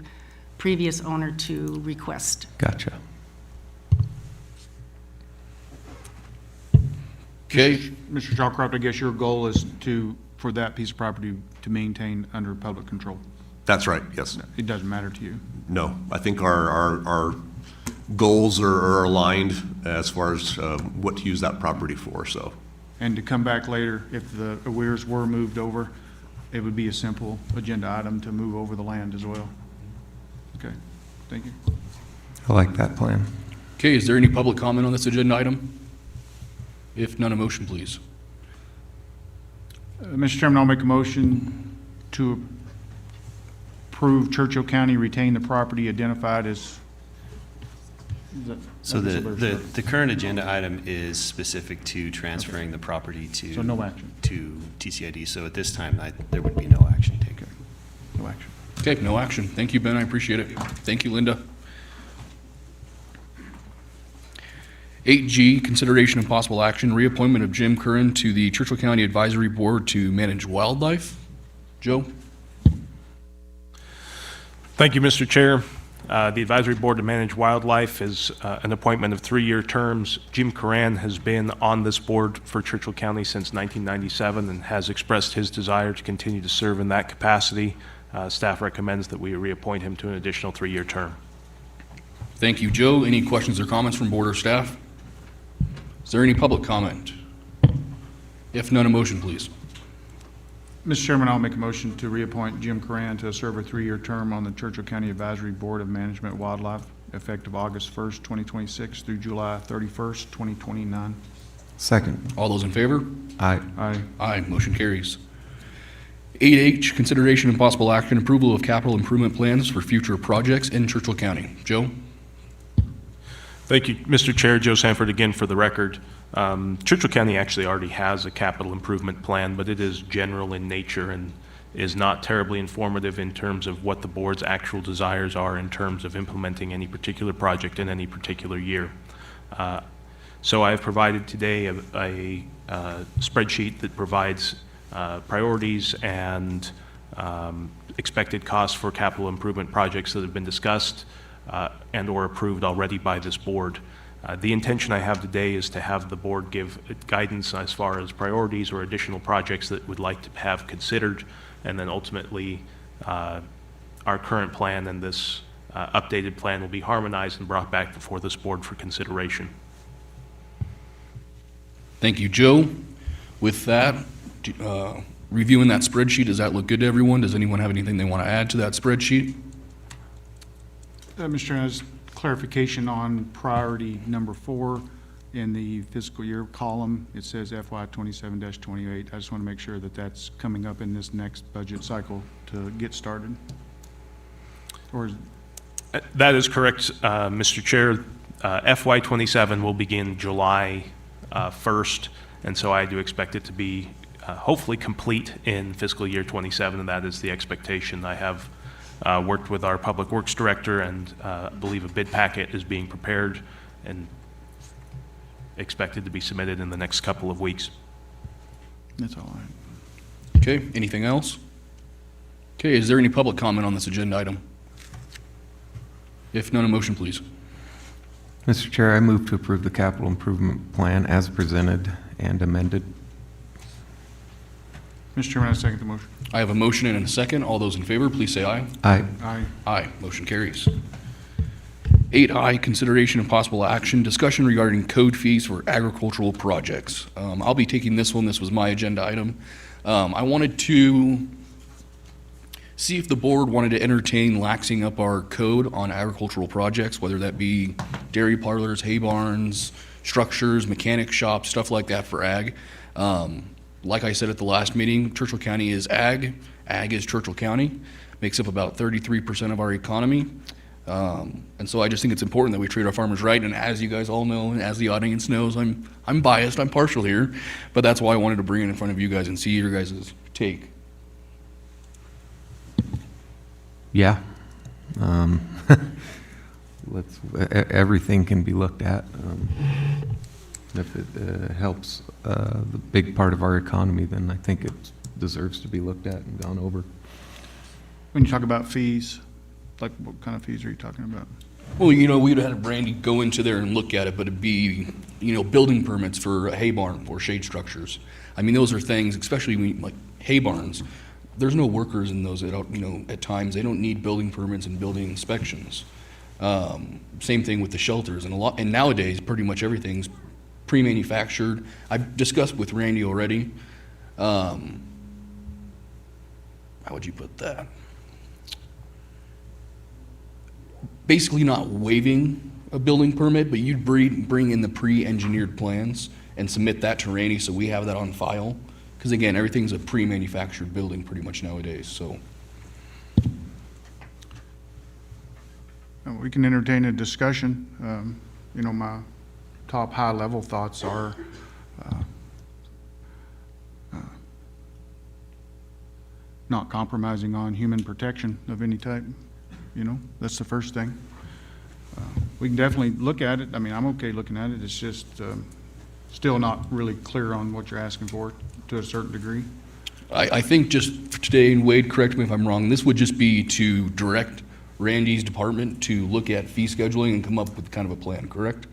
Speaker 11: previous owner to request.
Speaker 4: Gotcha.
Speaker 1: Okay,
Speaker 5: Mr. Shawcroft, I guess your goal is for that piece of property to maintain under public control.
Speaker 13: That's right, yes.
Speaker 5: It doesn't matter to you.
Speaker 13: No, I think our goals are aligned as far as what to use that property for, so.
Speaker 5: And to come back later, if the weirs were moved over, it would be a simple agenda item to move over the land as well. Okay, thank you.
Speaker 4: I like that plan.
Speaker 1: okay, is there any public comment on this agenda item? If none, a motion, please.
Speaker 5: Mr. Chairman, I'll make a motion to approve Churchill County retain the property identified as.
Speaker 7: So the current agenda item is specific to transferring the property to.
Speaker 5: So no action.
Speaker 7: To TCID, so at this time, there would be no action taken.
Speaker 5: No action.
Speaker 1: Okay, no action. Thank you, Ben, I appreciate it. Thank you, Linda. 8G, consideration and possible action, reappointment of Jim Curran to the Churchill County Advisory Board to manage wildlife. Joe?
Speaker 3: Thank you, Mr. Chair. The Advisory Board to Manage Wildlife is an appointment of 3-year terms. Jim Curran has been on this board for Churchill County since 1997 and has expressed his desire to continue to serve in that capacity. Staff recommends that we reappoint him to an additional 3-year term.
Speaker 1: Thank you, Joe. Any questions or comments from board or staff? Is there any public comment? If none, a motion, please.
Speaker 5: Mr. Chairman, I'll make a motion to reappoint Jim Coran to serve a 3-year term on the Churchill County Advisory Board of Management Wildlife, effective August 1st, 2026 through July 31st, 2029.
Speaker 4: Second.
Speaker 1: All those in favor?
Speaker 4: Aye.
Speaker 5: Aye.
Speaker 1: Aye, motion carries. 8H, consideration and possible action, approval of capital improvement plans for future projects in Churchill County. Joe?
Speaker 3: Thank you, Mr. Chair. Joe Sanford again for the record. Churchill County actually already has a capital improvement plan, but it is general in nature and is not terribly informative in terms of what the board's actual desires are in terms of implementing any particular project in any particular year. So I've provided today a spreadsheet that provides priorities and expected costs for capital improvement projects that have been discussed and or approved already by this board. The intention I have today is to have the board give guidance as far as priorities or additional projects that would like to have considered, and then ultimately our current plan and this updated plan will be harmonized and brought back before this board for consideration.
Speaker 1: Thank you, Joe. With that, reviewing that spreadsheet, does that look good to everyone? Does anyone have anything they want to add to that spreadsheet?
Speaker 5: Mr. Chairman, as clarification on priority number 4 in the fiscal year column, it says FY 27-28. I just want to make sure that that's coming up in this next budget cycle to get started. Or is
Speaker 3: That is correct, Mr. Chair. FY27 will begin July 1st, and so I do expect it to be hopefully complete in fiscal year '27, and that is the expectation. I have worked with our Public Works Director, and I believe a bid packet is being prepared and expected to be submitted in the next couple of weeks.
Speaker 5: That's all right.
Speaker 1: Okay, anything else? Okay, is there any public comment on this agenda item? If none, a motion, please.
Speaker 4: Mr. Chair, I move to approve the capital improvement plan as presented and amended.
Speaker 5: Mr. Chairman, I second the motion.
Speaker 1: I have a motion and a second. All those in favor, please say aye.
Speaker 4: Aye.
Speaker 5: Aye.
Speaker 1: Aye, motion carries. 8I, consideration and possible action, discussion regarding code fees for agricultural projects. I'll be taking this one. This was my agenda item. I wanted to see if the board wanted to entertain laxing up our code on agricultural projects, whether that be dairy parlors, hay barns, structures, mechanic shops, stuff like that for ag. Like I said at the last meeting, Churchill County is ag. Ag is Churchill County. Makes up about 33% of our economy. And so I just think it's important that we treat our farmers right. And as you guys all know, and as the audience knows, I'm biased, I'm partial here, but that's why I wanted to bring it in front of you guys and see your guys' take.
Speaker 4: Yeah. Everything can be looked at. If it helps the big part of our economy, then I think it deserves to be looked at and gone over.
Speaker 5: When you talk about fees, like what kind of fees are you talking about?
Speaker 1: Well, we'd have Randy go into there and look at it, but it'd be, building permits for a hay barn or shade structures. I mean, those are things, especially like hay barns, there's no workers in those, at times, they don't need building permits and building inspections. Same thing with the shelters, and nowadays, pretty much everything's pre-manufactured. I've discussed with Randy already. How would you put that? Basically not waiving a building permit, but you'd bring in the pre-engineered plans and submit that to Randy so we have that on file. Because again, everything's a pre-manufactured building pretty much nowadays, so.
Speaker 5: We can entertain a discussion. My top high-level thoughts are not compromising on human protection of any type. That's the first thing. We can definitely look at it. I mean, I'm okay looking at it. It's just still not really clear on what you're asking for to a certain degree.
Speaker 1: I think just for today, and Wade, correct me if I'm wrong, this would just be to direct Randy's department to look at fee scheduling and come up with kind of a plan, correct?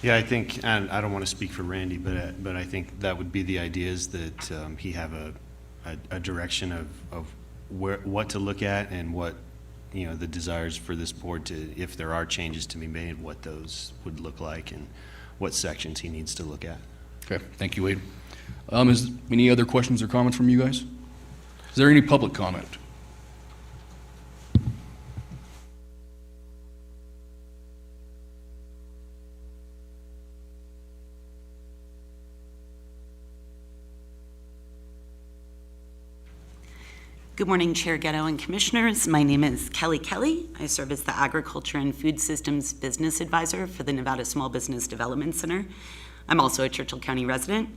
Speaker 7: Yeah, I think, and I don't want to speak for Randy, but I think that would be the idea, is that he have a direction of what to look at and what, the desires for this board to, if there are changes to be made, what those would look like and what sections he needs to look at.
Speaker 1: Okay, thank you, Wade. Is any other questions or comments from you guys? Is there any public comment?
Speaker 14: Good morning, Chair Ghetto and Commissioners. My name is Kelly Kelly. I serve as the Agriculture and Food Systems Business Advisor for the Nevada Small Business Development Center. I'm also a Churchill County resident.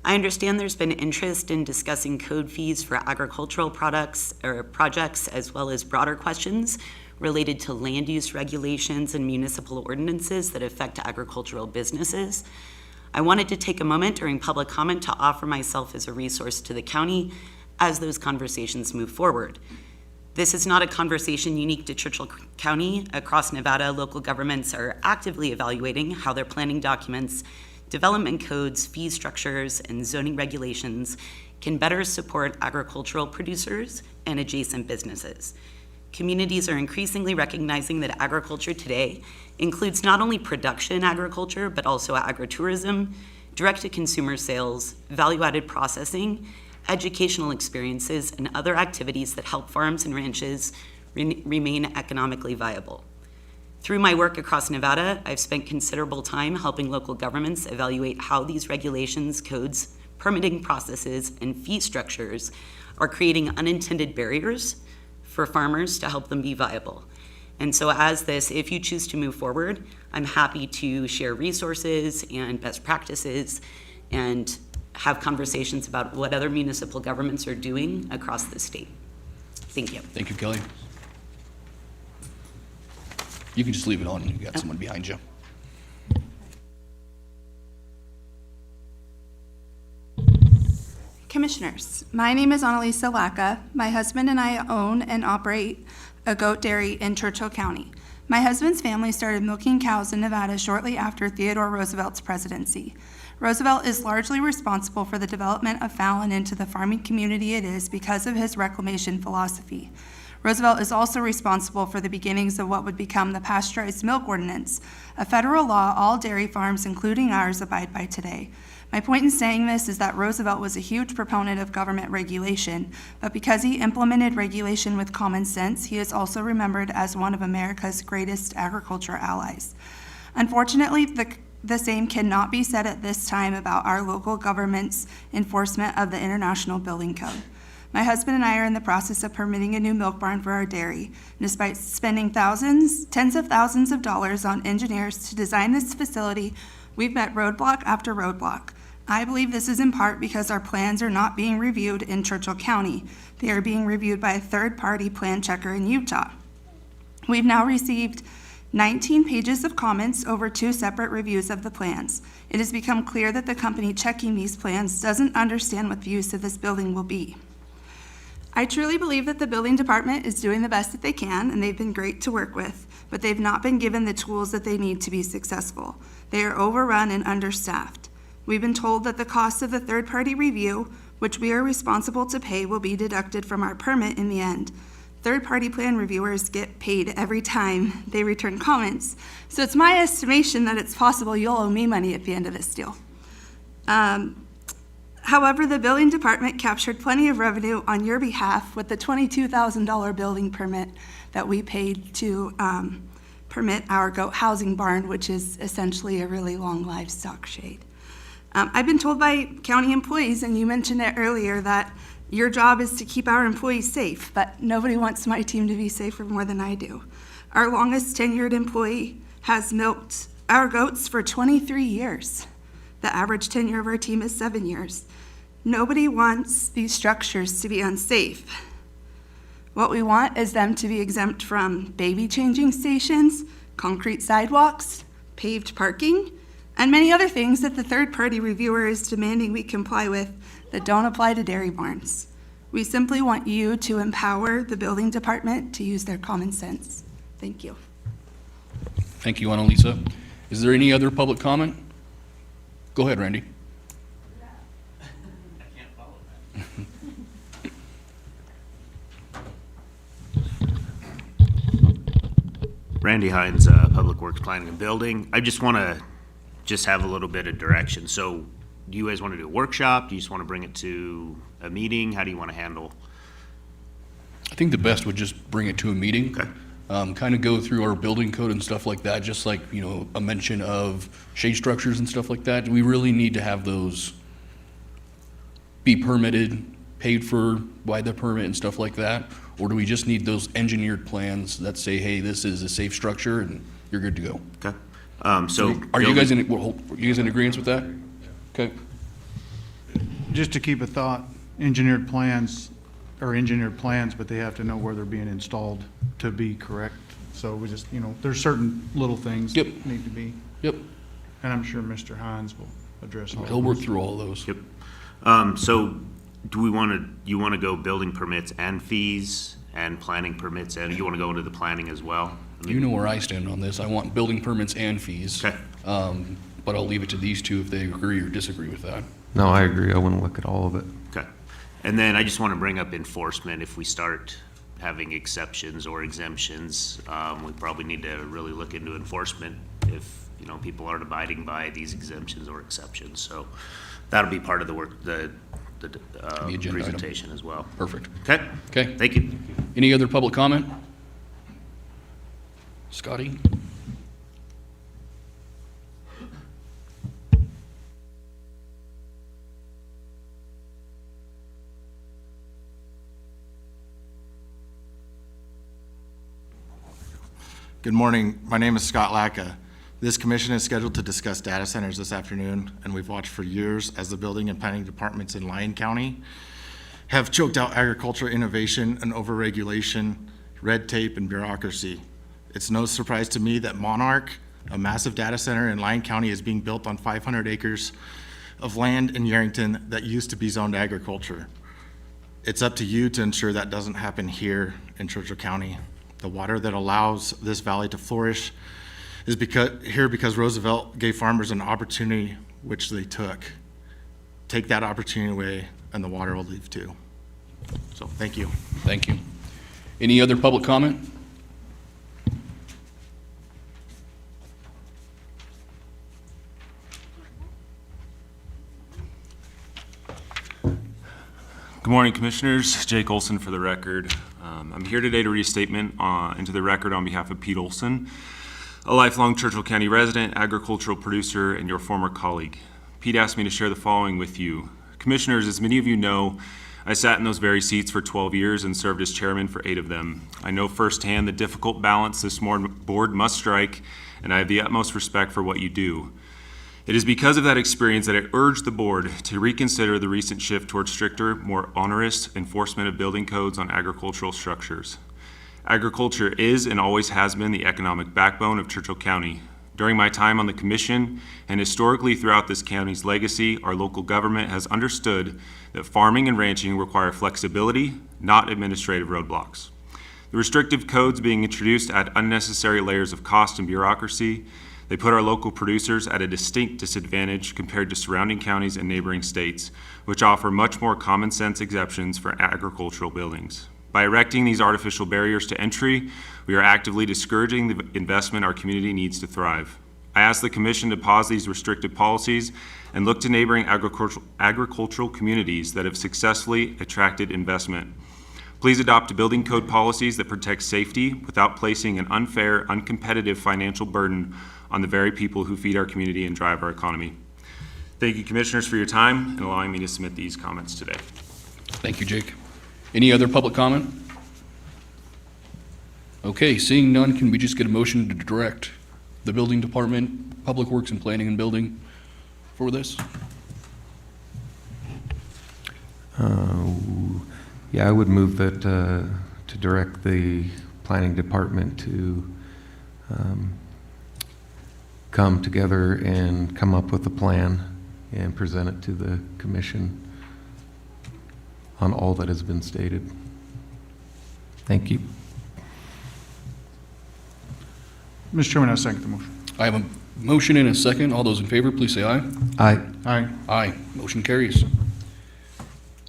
Speaker 14: I understand there's been interest in discussing code fees for agricultural products or projects, as well as broader questions related to land use regulations and municipal ordinances that affect agricultural businesses. I wanted to take a moment during public comment to offer myself as a resource to the county as those conversations move forward. This is not a conversation unique to Churchill County. Across Nevada, local governments are actively evaluating how their planning documents, development codes, fee structures, and zoning regulations can better support agricultural producers and adjacent businesses. Communities are increasingly recognizing that agriculture today includes not only production agriculture, but also agritourism, direct-to-consumer sales, value-added processing, educational experiences, and other activities that help farms and ranches remain economically viable. Through my work across Nevada, I've spent considerable time helping local governments evaluate how these regulations, codes, permitting processes, and fee structures are creating unintended barriers for farmers to help them be viable. And so if you choose to move forward, I'm happy to share resources and best practices and have conversations about what other municipal governments are doing across the state. Thank you.
Speaker 1: Thank you, Kelly. You can just leave it on, you got someone behind you.
Speaker 15: Commissioners, my name is Annalisa Lacka. My husband and I own and operate a goat dairy in Churchill County. My husband's family started milking cows in Nevada shortly after Theodore Roosevelt's presidency. Roosevelt is largely responsible for the development of Fallon into the farming community it is because of his reclamation philosophy. Roosevelt is also responsible for the beginnings of what would become the Pasteurized Milk Ordinance, a federal law all dairy farms, including ours, abide by today. My point in saying this is that Roosevelt was a huge proponent of government regulation, but because he implemented regulation with common sense, he is also remembered as one of America's greatest agriculture allies. Unfortunately, the same cannot be said at this time about our local government's enforcement of the International Building Code. My husband and I are in the process of permitting a new milk barn for our dairy. And despite spending tens of thousands of dollars on engineers to design this facility, we've met roadblock after roadblock. I believe this is in part because our plans are not being reviewed in Churchill County. They are being reviewed by a third-party plan checker in Utah. We've now received 19 pages of comments over 2 separate reviews of the plans. It has become clear that the company checking these plans doesn't understand what the use of this building will be. I truly believe that the building department is doing the best that they can, and they've been great to work with, but they've not been given the tools that they need to be successful. They are overrun and understaffed. We've been told that the cost of the third-party review, which we are responsible to pay, will be deducted from our permit in the end. Third-party plan reviewers get paid every time they return comments, so it's my estimation that it's possible you'll owe me money at the end of this deal. However, the building department captured plenty of revenue on your behalf with the $22,000 building permit that we paid to permit our goat housing barn, which is essentially a really long livestock shade. I've been told by county employees, and you mentioned it earlier, that your job is to keep our employees safe, but nobody wants my team to be safer more than I do. Our longest tenured employee has milked our goats for 23 years. The average tenure of our team is 7 years. Nobody wants these structures to be unsafe. What we want is them to be exempt from baby changing stations, concrete sidewalks, paved parking, and many other things that the third-party reviewer is demanding we comply with that don't apply to dairy barns. We simply want you to empower the building department to use their common sense. Thank you.
Speaker 1: Thank you, Annalisa. Is there any other public comment? Go ahead, Randy.
Speaker 7: Randy Hines, Public Works Planning and Building. I just want to have a little bit of direction. So do you guys want to do a workshop? Do you just want to bring it to a meeting? How do you want to handle?
Speaker 1: I think the best would just bring it to a meeting.
Speaker 7: Okay.
Speaker 1: Kind of go through our building code and stuff like that, just like, you know, a mention of shade structures and stuff like that. Do we really need to have those be permitted, paid for by the permit and stuff like that? Or do we just need those engineered plans that say, hey, this is a safe structure and you're good to go?
Speaker 7: Okay.
Speaker 1: Are you guys in agreement with that? Okay.
Speaker 5: Just to keep a thought, engineered plans are engineered plans, but they have to know where they're being installed to be correct. So we just, you know, there's certain little things that need to be.
Speaker 1: Yep.
Speaker 5: And I'm sure Mr. Hines will address all of
Speaker 1: He'll work
Speaker 5: those.
Speaker 1: through all those.
Speaker 7: Yep. So do we you want to go building permits and fees and planning permits, and you want to go into the planning as well?
Speaker 1: You know where I stand on this. I want building permits and fees.
Speaker 7: Okay.
Speaker 1: But I'll leave it to these two if they agree or disagree with that.
Speaker 4: No, I agree. I want to look at all of it.
Speaker 7: Okay. And then I just want to bring up enforcement. If we start having exceptions or exemptions, we probably need to really look into enforcement if, you know, people aren't abiding by these exemptions or exceptions. So that'll be part of the work, the
Speaker 1: agenda
Speaker 7: presentation as well.
Speaker 1: Perfect.
Speaker 7: Okay.
Speaker 1: Okay.
Speaker 7: Thank you.
Speaker 1: Any other public comment? Scotty?
Speaker 16: Good morning. My name is Scott Lacka. This commission is scheduled to discuss data centers this afternoon, and we've watched for years as the building and planning departments in Lyon County have choked out agricultural innovation and overregulation, red tape, and bureaucracy. It's no surprise to me that Monarch, a massive data center in Lyon County, is being built on 500 acres of land in Yerington that used to be zoned agriculture. It's up to you to ensure that doesn't happen here in Churchill County. The water that allows this valley to flourish is because Roosevelt gave farmers an opportunity which they took. Take that opportunity away and the water will leave too. So, thank you.
Speaker 1: Thank you. Any other public comment?
Speaker 17: Good morning, Commissioners. Jake Olson for the record. I'm here today to read a statement into the record on behalf of Pete Olson, a lifelong Churchill County resident, agricultural producer, and your former colleague. Pete asked me to share the following with you. Commissioners, as many of you know, I sat in those very seats for 12 years and served as chairman for 8 of them. I know firsthand the difficult balance this board must strike, and I have the utmost respect for what you do. It is because of that experience that I urge the board to reconsider the recent shift towards stricter, more onerous enforcement of building codes on agricultural structures. Agriculture is and always has been the economic backbone of Churchill County. During my time on the commission and historically throughout this county's legacy, our local government has understood that farming and ranching require flexibility, not administrative roadblocks. The restrictive codes being introduced add unnecessary layers of cost and bureaucracy. They put our local producers at a distinct disadvantage compared to surrounding counties and neighboring states, which offer much more common sense exceptions for agricultural buildings. By erecting these artificial barriers to entry, we are actively discouraging the investment our community needs to thrive. I ask the Commission to pause these restrictive policies and look to neighboring agricultural communities that have successfully attracted investment. Please adopt building code policies that protect safety without placing an unfair, uncompetitive financial burden on the very people who feed our community and drive our economy. Thank you, Commissioners, for your time and allowing me to submit these comments today.
Speaker 1: Thank you, Jake. Any other public comment? Okay, seeing none, can we just get a motion to direct the building department, Public Works and Planning and Building for this?
Speaker 4: Yeah, I would move that to direct the planning department to come together and come up with a plan and present it to the commission on all that has been stated. Thank you.
Speaker 5: Mr. Chairman, I second the motion.
Speaker 1: I have a motion and a second. All those in favor, please say aye.
Speaker 4: Aye.
Speaker 5: Aye.
Speaker 1: Aye. Motion carries.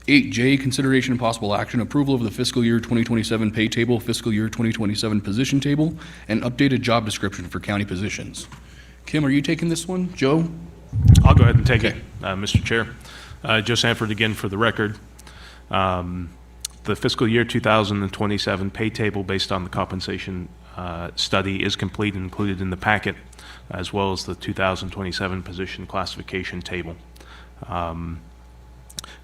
Speaker 1: 8J, consideration and possible action, approval of the fiscal year 2027 pay table, fiscal year 2027 position table, and updated job description for county positions. Kim, are you taking this one? Joe?
Speaker 3: I'll go ahead and take it,
Speaker 1: Okay.
Speaker 3: Mr. Chair. Joe Sanford again for the record. The fiscal year 2027 pay table based on the compensation study is complete and included in the packet, as well as the 2027 position classification table.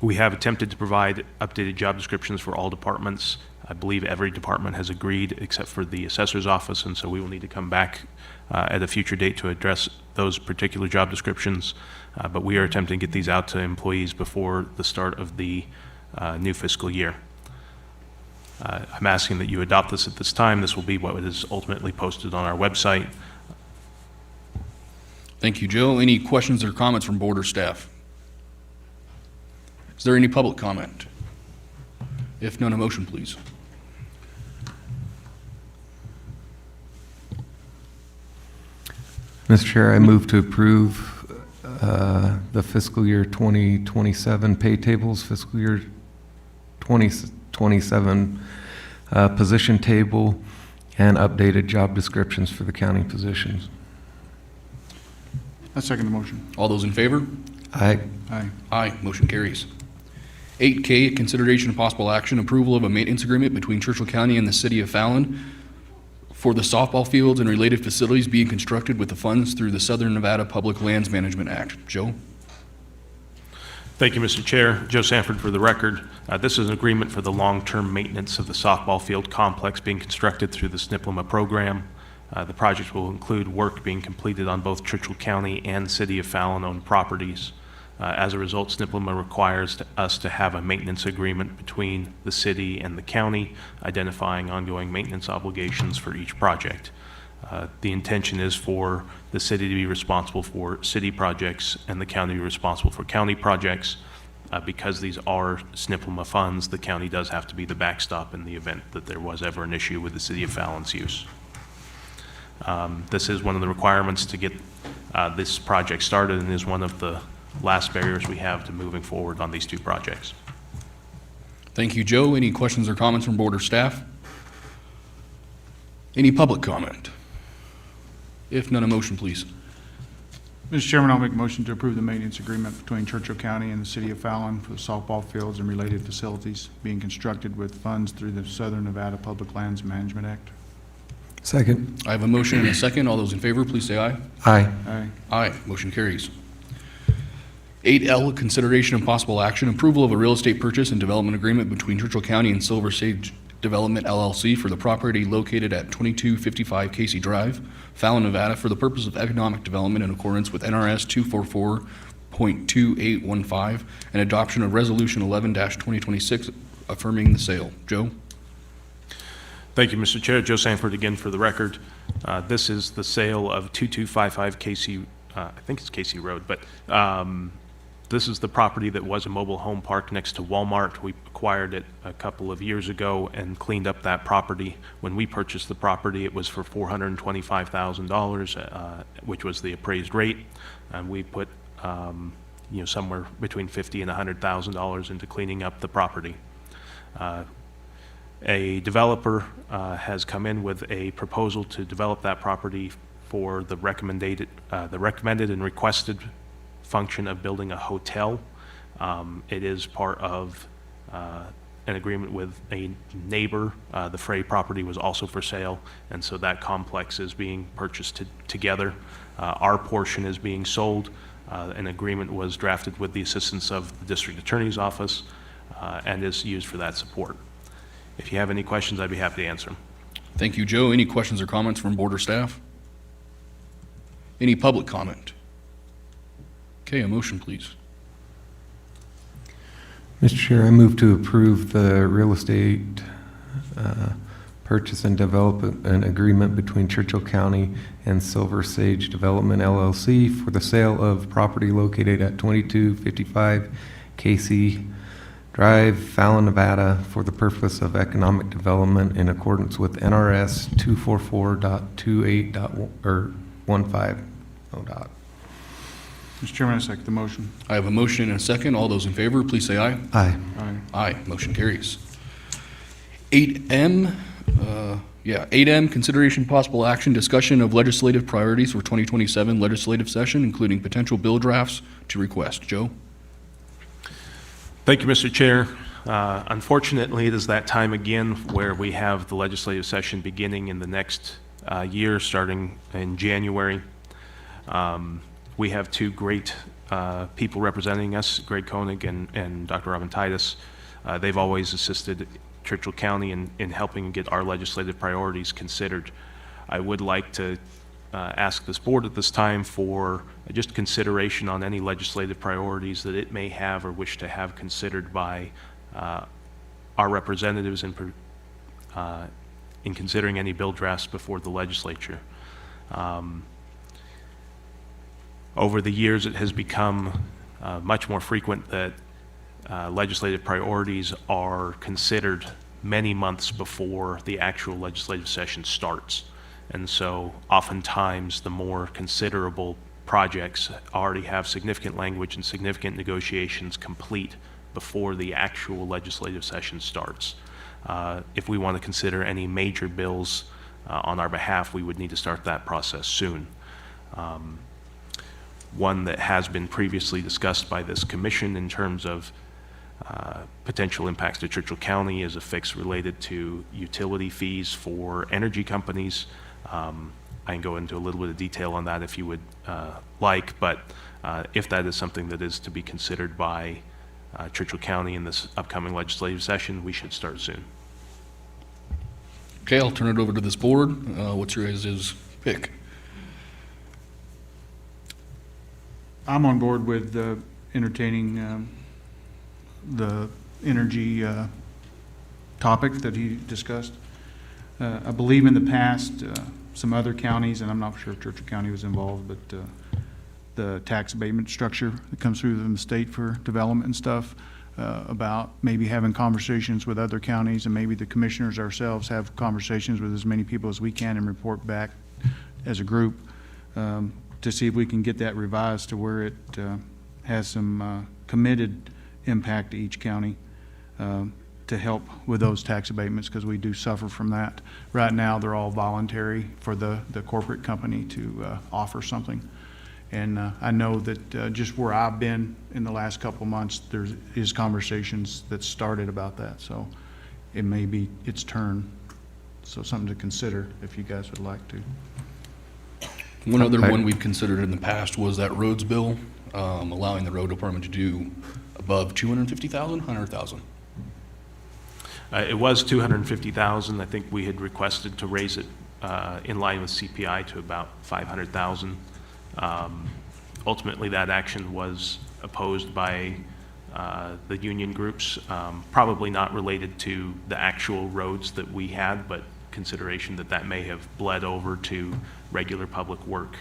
Speaker 3: We have attempted to provide updated job descriptions for all departments. I believe every department has agreed except for the assessor's office, and so we will need to come back at a future date to address those particular job descriptions. But we are attempting to get these out to employees before the start of the new fiscal year. I'm asking that you adopt this at this time. This will be what is ultimately posted on our website.
Speaker 1: Thank you, Joe. Any questions or comments from board or staff? Is there any public comment? If none, a motion, please.
Speaker 4: Mr. Chair, I move to approve the fiscal year 2027 pay tables, fiscal year 2027 position table, and updated job descriptions for the county positions.
Speaker 5: I second the motion.
Speaker 1: All those in favor?
Speaker 4: Aye.
Speaker 5: Aye.
Speaker 1: Aye. Motion carries. 8K, consideration of possible action, approval of a maintenance agreement between Churchill County and the City of Fallon for the softball fields and related facilities being constructed with the funds through the Southern Nevada Public Lands Management Act. Joe?
Speaker 3: Thank you, Mr. Chair. Joe Sanford for the record. This is an agreement for the long-term maintenance of the softball field complex being constructed through the SNPLMA program. The project will include work being completed on both Churchill County and City of Fallon-owned properties. As a result, SNPLMA requires us to have a maintenance agreement between the city and the county, identifying ongoing maintenance obligations for each project. The intention is for the city to be responsible for city projects and the county to be responsible for county projects. Because these are SNPLMA funds, the county does have to be the backstop in the event that there was ever an issue with the City of Fallon's use. This is one of the requirements to get this project started and is one of the last barriers we have to moving forward on these two projects.
Speaker 1: Thank you, Joe. Any questions or comments from board or staff? Any public comment? If none, a motion, please.
Speaker 5: Mr. Chairman, I'll make a motion to approve the maintenance agreement between Churchill County and the City of Fallon for the softball fields and related facilities being constructed with funds through the Southern Nevada Public Lands Management Act.
Speaker 4: Second.
Speaker 1: I have a motion and a second. All those in favor, please say aye.
Speaker 4: Aye.
Speaker 5: Aye.
Speaker 1: Aye. Motion carries. 8L, consideration and possible action, approval of a real estate purchase and development agreement between Churchill County and Silver Sage Development LLC for the property located at 2255 Casey Drive, Fallon, Nevada, for the purpose of economic development in accordance with NRS 244.2815 and adoption of Resolution 11-2026 affirming the sale. Joe?
Speaker 3: Thank you, Mr. Chair. Joe Sanford again for the record. This is the sale of 2255 Casey, I think it's Casey Road, but this is the property that was a mobile home park next to Walmart. We acquired it a couple of years ago and cleaned up that property. When we purchased the property, it was for $425,000, which was the appraised rate. And we put somewhere between $50,000 and $100,000 into cleaning up the property. A developer has come in with a proposal to develop that property for the recommended and requested function of building a hotel. It is part of an agreement with a neighbor. The Frey property was also for sale, and so that complex is being purchased together. Our portion is being sold. An agreement was drafted with the assistance of the district attorney's office and is used for that support. If you have any questions, I'd be happy to answer them.
Speaker 1: Thank you, Joe. Any questions or comments from board or staff? Any public comment? Okay, a motion, please.
Speaker 4: Mr. Chair, I move to approve the real estate purchase and development agreement between Churchill County and Silver Sage Development LLC for the sale of property located at 2255 Casey Drive, Fallon, Nevada, for the purpose of economic development in accordance with NRS 244.28.15.
Speaker 5: Mr. Chairman, I second the motion.
Speaker 1: I have a motion and a second. All those in favor, please say aye.
Speaker 4: Aye.
Speaker 5: Aye.
Speaker 1: Aye. Motion carries. 8M, 8M, consideration possible action, discussion of legislative priorities for 2027 legislative session, including potential bill drafts to request. Joe?
Speaker 3: Thank you, Mr. Chair. Unfortunately, it is that time again where we have the legislative session beginning in the next year, starting in January. We have two great people representing us, Greg Koenig and Dr. Robin Titus. They've always assisted Churchill County in helping get our legislative priorities considered. I would like to ask this board at this time for just consideration on any legislative priorities that it may have or wish to have considered by our representatives in considering any bill drafts before the legislature. Over the years, it has become much more frequent that legislative priorities are considered many months before the actual legislative session starts. And so oftentimes the more considerable projects already have significant language and significant negotiations complete before the actual legislative session starts. If we want to consider any major bills on our behalf, we would need to start that process soon. One that has been previously discussed by this commission in terms of potential impacts to Churchill County is a fix related to utility fees for energy companies. I can go into a little bit of detail on that if you would like, but if that is something that is to be considered by Churchill County in this upcoming legislative session, we should start soon.
Speaker 1: Okay, I'll turn it over to this board. What's your guys' pick?
Speaker 5: I'm on board with entertaining the energy topic that he discussed. I believe in the past, some other counties, and I'm not sure if Churchill County was involved, but the tax abatement structure that comes through from the state for development and stuff, about maybe having conversations with other counties, and maybe the commissioners ourselves have conversations with as many people as we can and report back as a group, to see if we can get that revised to where it has some committed impact to each county, to help with those tax abatements, because we do suffer from that. Right now, they're all voluntary for the corporate company to offer something. And I know that just where I've been in the last couple of months, there is conversations that started about that. So it may be its turn. So something to consider if you guys would like to.
Speaker 1: One other one we've considered in the past was that roads bill, allowing the road department to do above 250,000, 100,000.
Speaker 3: It was 250,000. I think we had requested to raise it in line with CPI to about 500,000. Ultimately, that action was opposed by the union groups, probably not related to the actual roads that we had, but consideration that that may have bled over to regular public work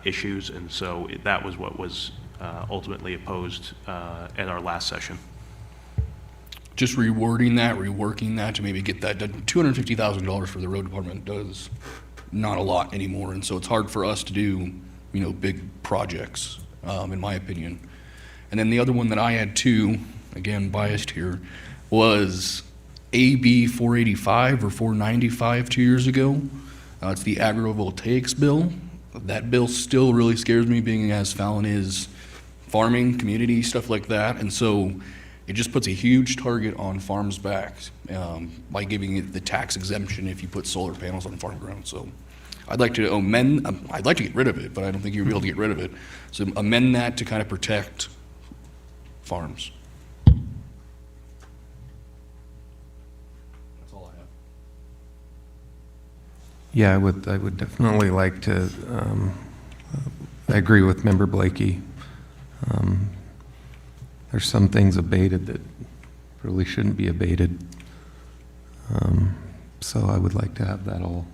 Speaker 3: issues, and so that was what was ultimately opposed at our last session.
Speaker 1: Just reworking that to maybe get that done. $250,000 for the road department does not a lot anymore, and so it's hard for us to do, big projects, in my opinion. And then the other one that I had too, again biased here, was AB 485 or 495 2 years ago. It's the agrivoltaics bill. That bill still really scares me, being as Fallon is farming, community, stuff like that, and so it just puts a huge target on farms' backs by giving it the tax exemption if you put solar panels on farm ground. So I'd like to amend, I'd like to get rid of it, but I don't think you'll be able to get rid of it. So amend that to kind of protect farms. That's all I have.
Speaker 4: Yeah, I would definitely like to, I agree with Member Blakey. There's some things abated that really shouldn't be abated. So I would like to have that all,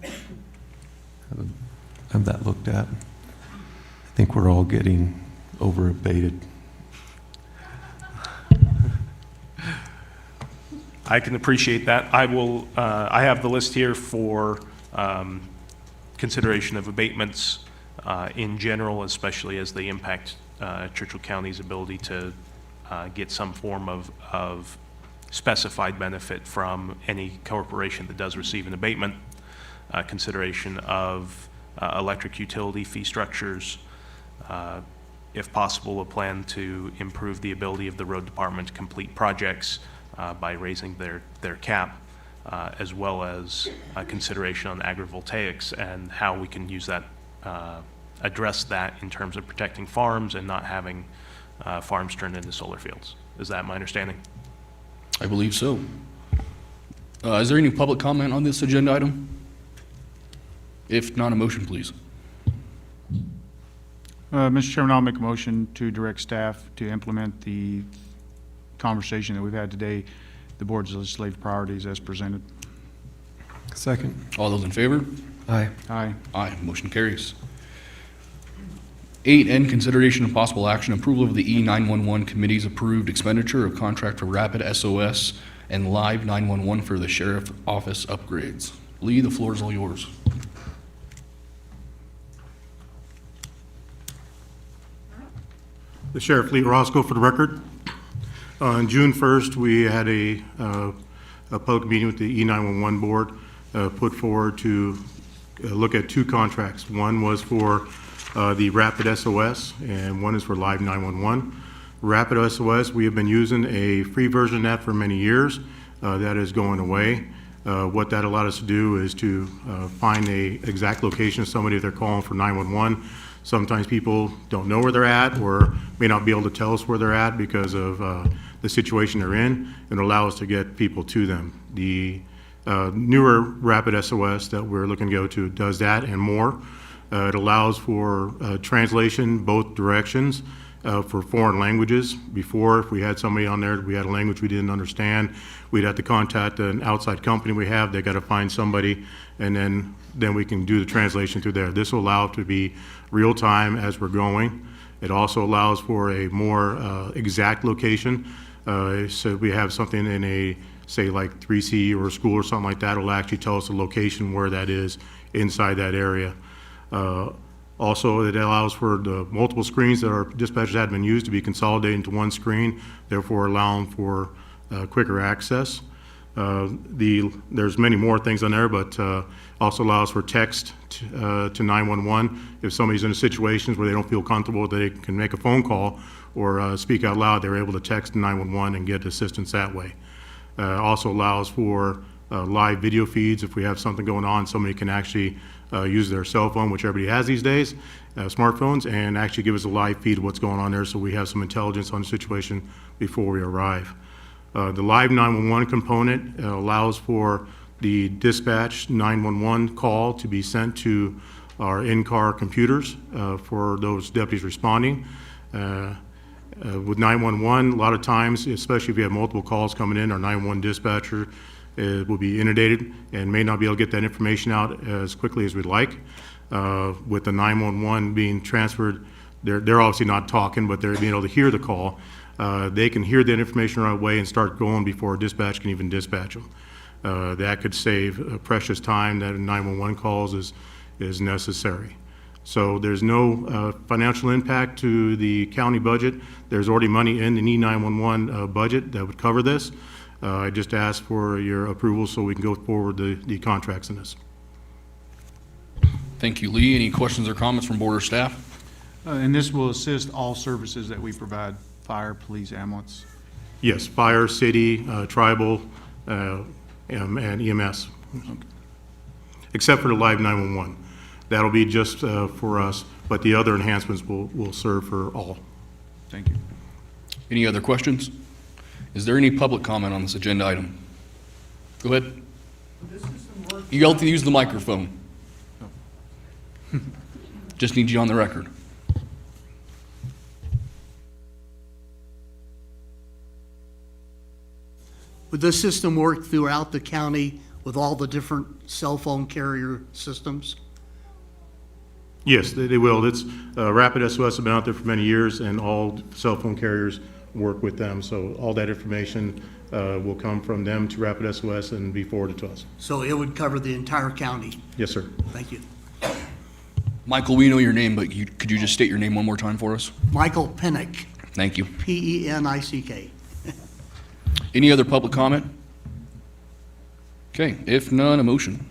Speaker 4: have that looked at. I think we're all getting over abated.
Speaker 3: I can appreciate that. I will, I have the list here for consideration of abatements in general, especially as they impact Churchill County's ability to get some form of specified benefit from any corporation that does receive an abatement, consideration of electric utility fee structures, if possible, a plan to improve the ability of the road department to complete projects by raising their cap, as well as a consideration on agrivoltaics and how we can use that, address that in terms of protecting farms and not having farms turned into solar fields. Is that my understanding?
Speaker 1: I believe so. Is there any public comment on this agenda item? If not, a motion, please.
Speaker 5: Mr. Chairman, I'll make a motion to direct staff to implement the conversation that we've had today, the board's legislative priorities as presented.
Speaker 4: Second.
Speaker 1: All those in favor?
Speaker 4: Aye.
Speaker 5: Aye.
Speaker 1: Aye, motion carries. 8N, consideration of possible action, approval of the E911 committee's approved expenditure of contract for Rapid SOS and Live 911 for the sheriff office upgrades. Lee, the floor is all yours.
Speaker 18: The Sheriff Lee Roscoe for the record. On June 1st, we had a public meeting with the E911 board, put forward to look at two contracts. One was for the Rapid SOS, and one is for Live 911. Rapid SOS, we have been using a free version of that for many years. That is going away. What that allowed us to do is to find a exact location of somebody if they're calling for 911. Sometimes people don't know where they're at or may not be able to tell us where they're at because of the situation they're in, and allow us to get people to them. The Newer Rapid SOS that we're looking to go to does that and more. It allows for translation both directions for foreign languages. Before, if we had somebody on there, we had a language we didn't understand, we'd have to contact an outside company we have. They got to find somebody, and then we can do the translation through there. This will allow it to be real time as we're going. It also allows for a more exact location. So we have something in a, say like 3C or a school or something like that, it'll actually tell us the location where that is inside that area. Also, it allows for the multiple screens that our dispatchers had been used to be consolidated into one screen, therefore allowing for quicker access. There's many more things on there, but also allows for text to 911. If somebody's in situations where they don't feel comfortable, they can make a phone call or speak out loud, they're able to text 911 and get assistance that way. Also allows for live video feeds. If we have something going on, somebody can actually use their cell phone, which everybody has these days, smartphones, and actually give us a live feed of what's going on there so we have some intelligence on the situation before we arrive. The live 911 component allows for the dispatch 911 call to be sent to our in-car computers for those deputies responding. With 911, a lot of times, especially if you have multiple calls coming in, our 911 dispatcher will be inundated and may not be able to get that information out as quickly as we'd like. With the 911 being transferred, they're obviously not talking, but they're being able to hear the call. They can hear that information right away and start going before dispatch can even dispatch them. That could save precious time that 911 calls is necessary. So there's no financial impact to the county budget. There's already money in the E911 budget that would cover this. I just ask for your approval so we can go forward the contracts in this.
Speaker 1: Thank you, Lee. Any questions or comments from board or staff?
Speaker 5: And this will assist all services that we provide, fire, police, ambulance.
Speaker 18: Yes, fire, city, tribal, and EMS, except for the live 911. That'll be just for us, but the other enhancements will serve for all.
Speaker 5: Thank you.
Speaker 1: Any other questions? Is there any public comment on this agenda item? Go ahead. You have to use the microphone. Just need you on the record.
Speaker 8: Would this system work throughout the county with all the different cell phone carrier systems?
Speaker 18: Yes, they will. It's Rapid SOS have been out there for many years, and all cell phone carriers work with them. So all that information will come from them to Rapid SOS and be forwarded to us.
Speaker 8: So it would cover the entire county?
Speaker 18: Yes, sir.
Speaker 8: Thank you.
Speaker 1: Michael, we know your name, but could you just state your name one more time for us?
Speaker 8: Michael Penick,
Speaker 1: Thank you.
Speaker 8: P-E-N-I-C-K.
Speaker 1: Any other public comment? Okay, if none, a motion.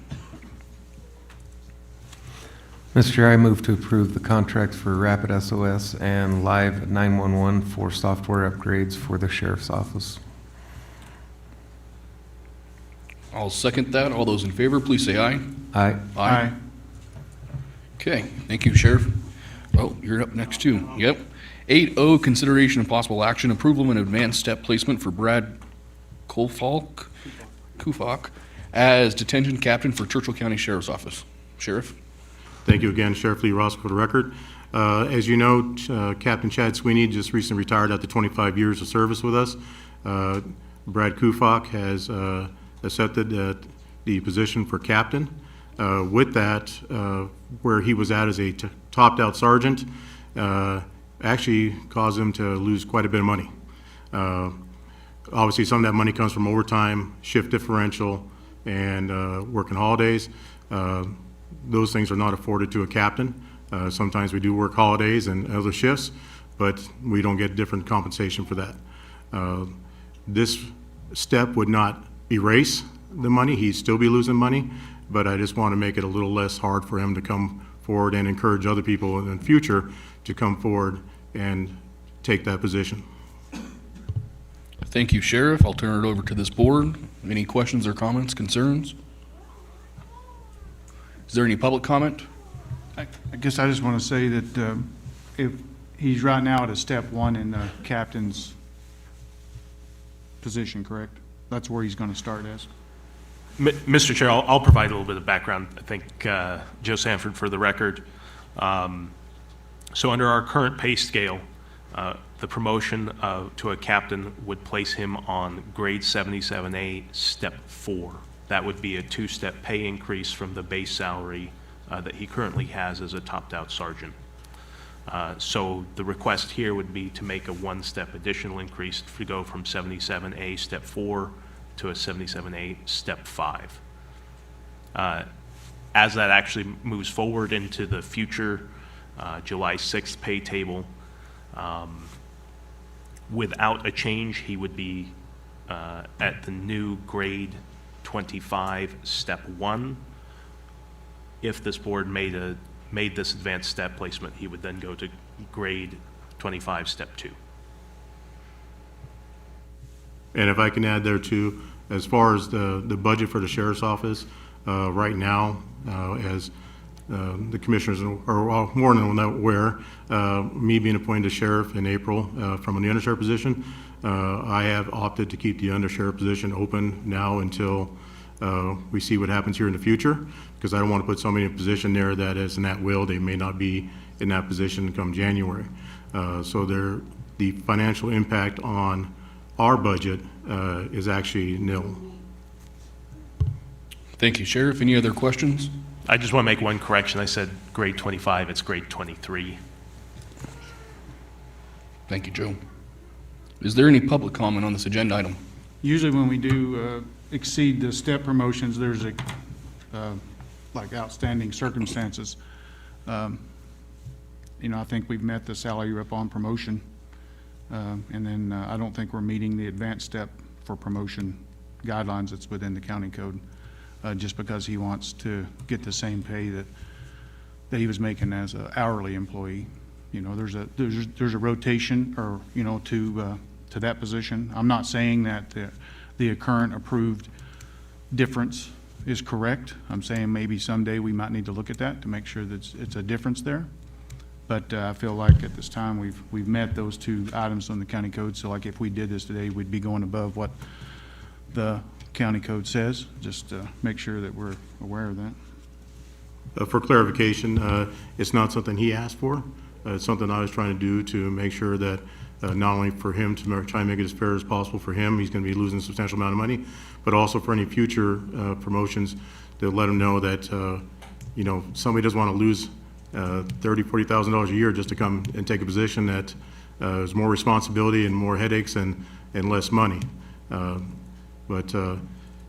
Speaker 4: Mr. Chair, I move to approve the contracts for Rapid SOS and Live 911 for software upgrades for the sheriff's office.
Speaker 1: I'll second that. All those in favor, please say aye.
Speaker 4: Aye.
Speaker 5: Aye.
Speaker 1: Okay, thank you, Sheriff. Oh, you're up next too. Yep. 8O, consideration and possible action, approval of an advanced step placement for Brad Kufak as detention captain for Churchill County Sheriff's Office. Sheriff?
Speaker 18: Thank you again, Sheriff Lee Ross, for the record. As you know, Captain Chad Sweeney just recently retired after 25 years of service with us. Brad Kufak has accepted the position for captain. With that, where he was at as a topped-out sergeant, actually caused him to lose quite a bit of money. Obviously, some of that money comes from overtime, shift differential, and working holidays. Those things are not afforded to a captain. Sometimes we do work holidays and other shifts, but we don't get different compensation for that. This step would not erase the money. He'd still be losing money, but I just want to make it a little less hard for him to come forward and encourage other people in the future to come forward and take that position.
Speaker 1: Thank you, Sheriff. I'll turn it over to this board. Any questions or comments, concerns? Is there any public comment?
Speaker 5: I guess I just want to say that if he's right now at a step one in the captain's position, correct? That's where he's going to start as.
Speaker 3: Mr. Chair, I'll provide a little bit of background. I think Joe Sanford for the record. So under our current pay scale, the promotion to a captain would place him on grade 77A, step 4. That would be a 2-step pay increase from the base salary that he currently has as a topped-out sergeant. So the request here would be to make a 1-step additional increase to go from 77A, step 4 to a 77A, step 5. As that actually moves forward into the future July 6th pay table, without a change, he would be at the new grade 25, step 1. If this board made this advanced step placement, he would then go to grade 25, step 2.
Speaker 18: And if I can add there too, as far as the budget for the sheriff's office, right now, as the commissioners are more than aware, me being appointed as sheriff in April from the undersheriff position, I have opted to keep the undersheriff position open now until we see what happens here in the future, because I don't want to put somebody in a position there that is in that will, they may not be in that position come January. So the financial impact on our budget is actually nil.
Speaker 1: Thank you, Sheriff. Any other questions?
Speaker 3: I just want to make one correction. I said grade 25, it's grade 23.
Speaker 1: Thank you, Joe. Is there any public comment on this agenda item?
Speaker 5: Usually when we do exceed the step promotions, there's a, like outstanding circumstances. I think we've met the salary up on promotion. And then I don't think we're meeting the advanced step for promotion guidelines that's within the county code, just because he wants to get the same pay that he was making as an hourly employee. There's a rotation or, to that position. I'm not saying that the current approved difference is correct. I'm saying maybe someday we might need to look at that to make sure that it's a difference there. But I feel like at this time we've met those two items on the county code. So like if we did this today, we'd be going above what the county code says, just to make sure that we're aware of that.
Speaker 18: For clarification, it's not something he asked for. It's something I was trying to do to make sure that not only for him to try and make it as fair as possible for him, he's going to be losing a substantial amount of money, but also for any future promotions to let him know that, somebody doesn't want to lose $30,000, $40,000 a year just to come and take a position that is more responsibility and more headaches and less money. And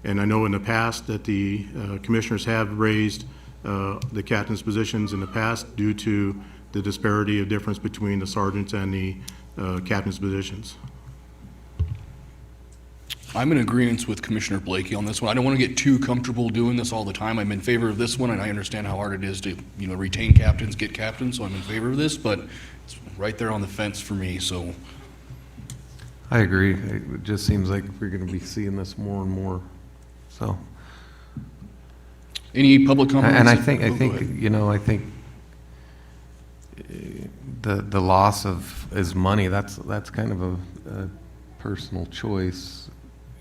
Speaker 18: I know in the past that the commissioners have raised the captain's positions in the past due to the disparity of difference between the sergeants and the captain's positions.
Speaker 1: I'm in agreement with Commissioner Blakey on this one. I don't want to get too comfortable doing this all the time. I'm in favor of this one, and I understand how hard it is to, retain captains, get captains, so I'm in favor of this, but it's right there on the fence for me, so.
Speaker 4: I agree. It just seems like we're going to be seeing this more and more, so.
Speaker 1: Any public comments?
Speaker 4: And I think,
Speaker 1: Oh, go ahead.
Speaker 4: I think the loss of his money, that's kind of a personal choice.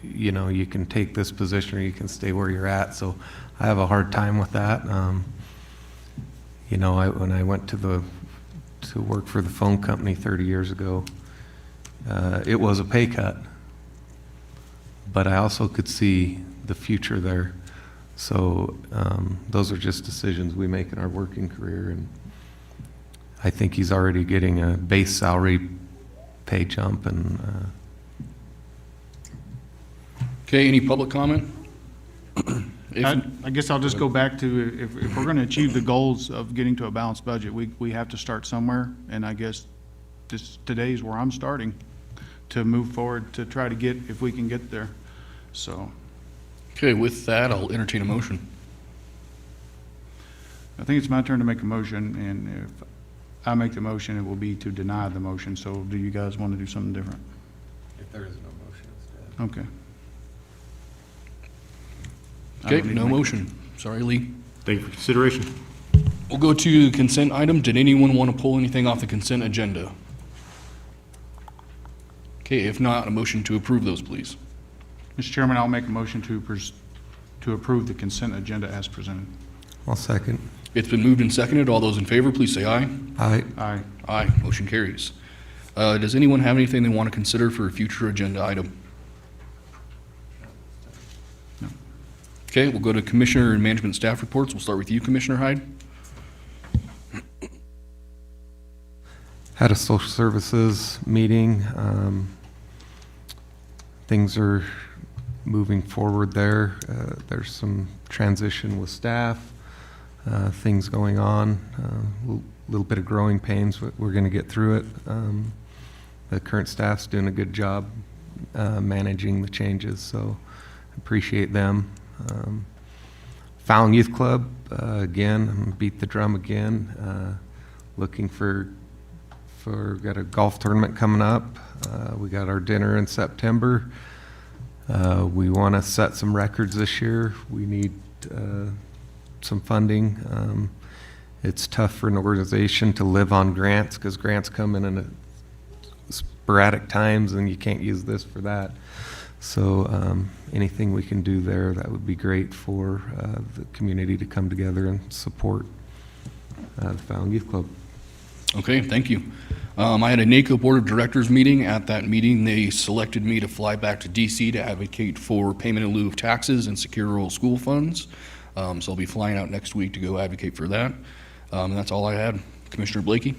Speaker 4: You can take this position or you can stay where you're at. So I have a hard time with that. When I went to work for the phone company 30 years ago, it was a pay cut, but I also could see the future there. So those are just decisions we make in our working career, and I think he's already getting a base salary pay jump. And
Speaker 1: Okay, any public comment?
Speaker 5: I guess I'll just go back to, if we're going to achieve the goals of getting to a balanced budget, we have to start somewhere, and I guess today's where I'm starting to move forward to try to get, if we can get there, so.
Speaker 1: Okay, with that, I'll entertain a motion.
Speaker 5: I think it's my turn to make a motion, and if I make the motion, it will be to deny the motion, so do you guys want to do something different?
Speaker 4: if there is no motion instead.
Speaker 5: Okay.
Speaker 1: Okay, no motion. Sorry, Lee.
Speaker 18: Thank you for consideration.
Speaker 1: We'll go to the consent item. Did anyone want to pull anything off the consent agenda? Okay, if not, a motion to approve those, please.
Speaker 5: Mr. Chairman, I'll make a motion to approve the consent agenda as presented.
Speaker 4: I'll second.
Speaker 1: It's been moved and seconded. All those in favor, please say aye.
Speaker 4: Aye.
Speaker 5: Aye.
Speaker 1: Aye, motion carries. Does anyone have anything they want to consider for a future agenda item? No. Okay, we'll go to Commissioner and Management Staff reports. We'll start with you, Commissioner Hyde.
Speaker 4: Had a social services meeting. Things are moving forward there. There's some transition with staff, things going on, a little bit of growing pains, but we're going to get through it. The current staff's doing a good job managing the changes, so appreciate them. Fallon Youth Club, again, I'm gonna beat the drum again. Looking got a golf tournament coming up. We got our dinner in September. We want to set some records this year. We need some funding. It's tough for an organization to live on grants because grants come in sporadic times and you can't use this for that. So anything we can do there, that would be great for the community to come together and support the Fallon Youth Club.
Speaker 1: Okay, thank you. I had a NACO Board of Directors meeting. At that meeting, they selected me to fly back to DC to advocate for payment in lieu of taxes and secure rural school funds. So I'll be flying out next week to go advocate for that. And that's all I had. Commissioner Blakey?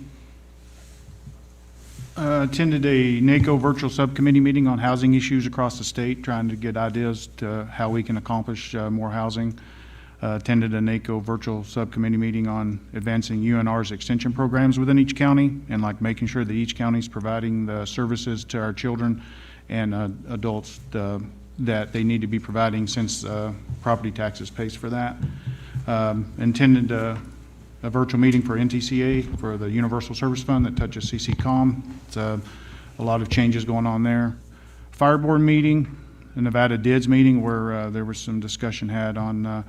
Speaker 5: Attended a NACO virtual subcommittee meeting on housing issues across the state, trying to get ideas to how we can accomplish more housing. Attended a NACO virtual subcommittee meeting on advancing UNR's extension programs within each county and like making sure that each county is providing the services to our children and adults that they need to be providing since property taxes pays for that. Attended a virtual meeting for NTCA for the Universal Service Fund that touches CCCOM. It's a lot of changes going on there. Fire Board meeting, the Nevada DIDS meeting where there was some discussion had on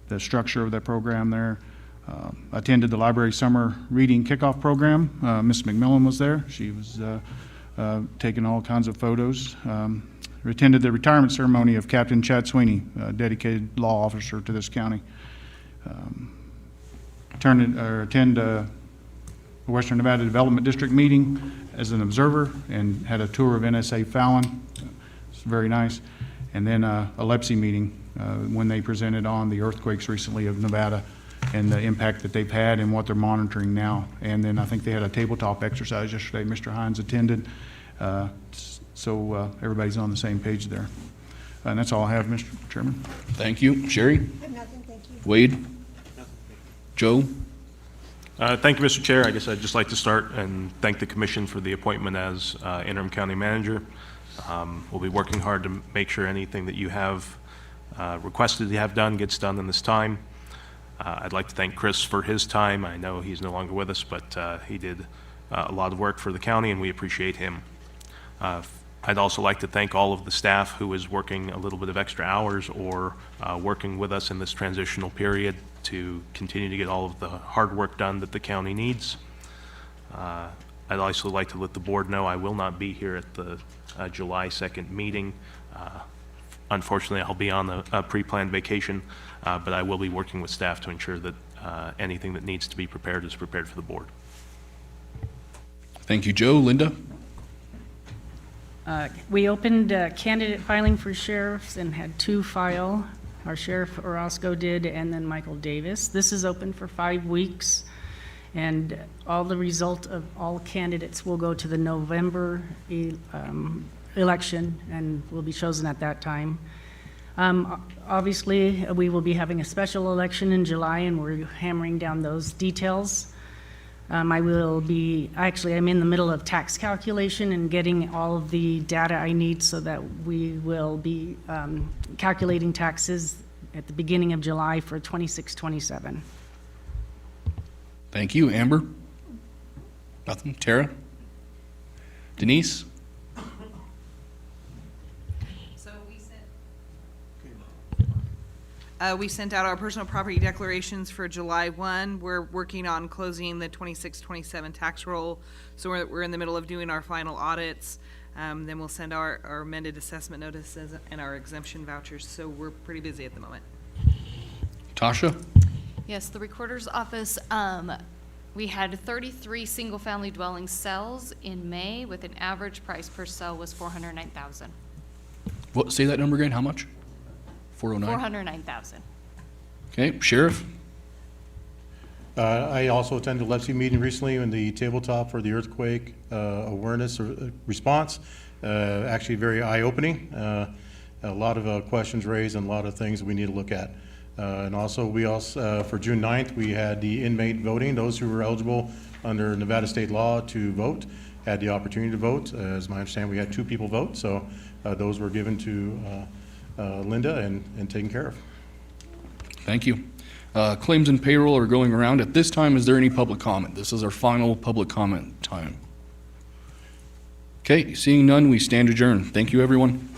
Speaker 5: the structure of that program there. Attended the library summer reading kickoff program. Ms. McMillan was there. She was taking all kinds of photos. Attended the retirement ceremony of Captain Chad Sweeney, a dedicated law officer to this county. Attend the Western Nevada Development District meeting as an observer and had a tour of NSA Fallon. It's very nice. And then a LEPSI meeting when they presented on the earthquakes recently of Nevada and the impact that they've had and what they're monitoring now. And then I think they had a tabletop exercise yesterday. Mr. Hines attended. So everybody's on the same page there. And that's all I have, Mr. Chairman.
Speaker 1: Thank you. Sherry?
Speaker 10: I have nothing, thank you.
Speaker 1: Wade? Joe?
Speaker 3: Thank you, Mr. Chair. I guess I'd just like to start and thank the commission for the appointment as interim county manager. We'll be working hard to make sure anything that you have requested to have done gets done in this time. I'd like to thank Chris for his time. I know he's no longer with us, but he did a lot of work for the county, and we appreciate him. I'd also like to thank all of the staff who is working a little bit of extra hours or working with us in this transitional period to continue to get all of the hard work done that the county needs. I'd also like to let the board know I will not be here at the July 2nd meeting. Unfortunately, I'll be on a pre-planned vacation, but I will be working with staff to ensure that anything that needs to be prepared is prepared for the board.
Speaker 1: Thank you, Joe. Linda?
Speaker 11: We opened candidate filing for sheriffs and had 2 file. Our Sheriff Orozco did, and then Michael Davis. This is open for 5 weeks, and all the result of all candidates will go to the November election and will be chosen at that time. Obviously, we will be having a special election in July, and we're hammering down those details. I'm in the middle of tax calculation and getting all of the data I need so that we will be calculating taxes at the beginning of July for 26-27.
Speaker 1: Thank you. Amber? Nothing. Tara? Denise?
Speaker 19: We sent out our personal property declarations for July 1. We're working on closing the 26-27 tax roll, so we're in the middle of doing our final audits. Then we'll send our amended assessment notices and our exemption vouchers, so we're pretty busy at the moment.
Speaker 1: Tasha?
Speaker 20: Yes, the Recorder's Office, we had 33 single-family dwelling cells in May with an average price per cell was $409,000.
Speaker 1: What, say that number again, how much? 409?
Speaker 20: $409,000.
Speaker 1: Okay, Sheriff?
Speaker 18: I also attended a LEPC meeting recently in the tabletop for the earthquake awareness response. Actually very eye-opening. A lot of questions raised and a lot of things we need to look at. And also, for June 9th, we had the inmate voting. Those who were eligible under Nevada state law to vote had the opportunity to vote. As my understanding, we had 2 people vote, so those were given to Linda and taken care of.
Speaker 1: Thank you. Claims and payroll are going around. At this time, is there any public comment? This is our final public comment time. Okay, seeing none, we stand adjourned. Thank you, everyone.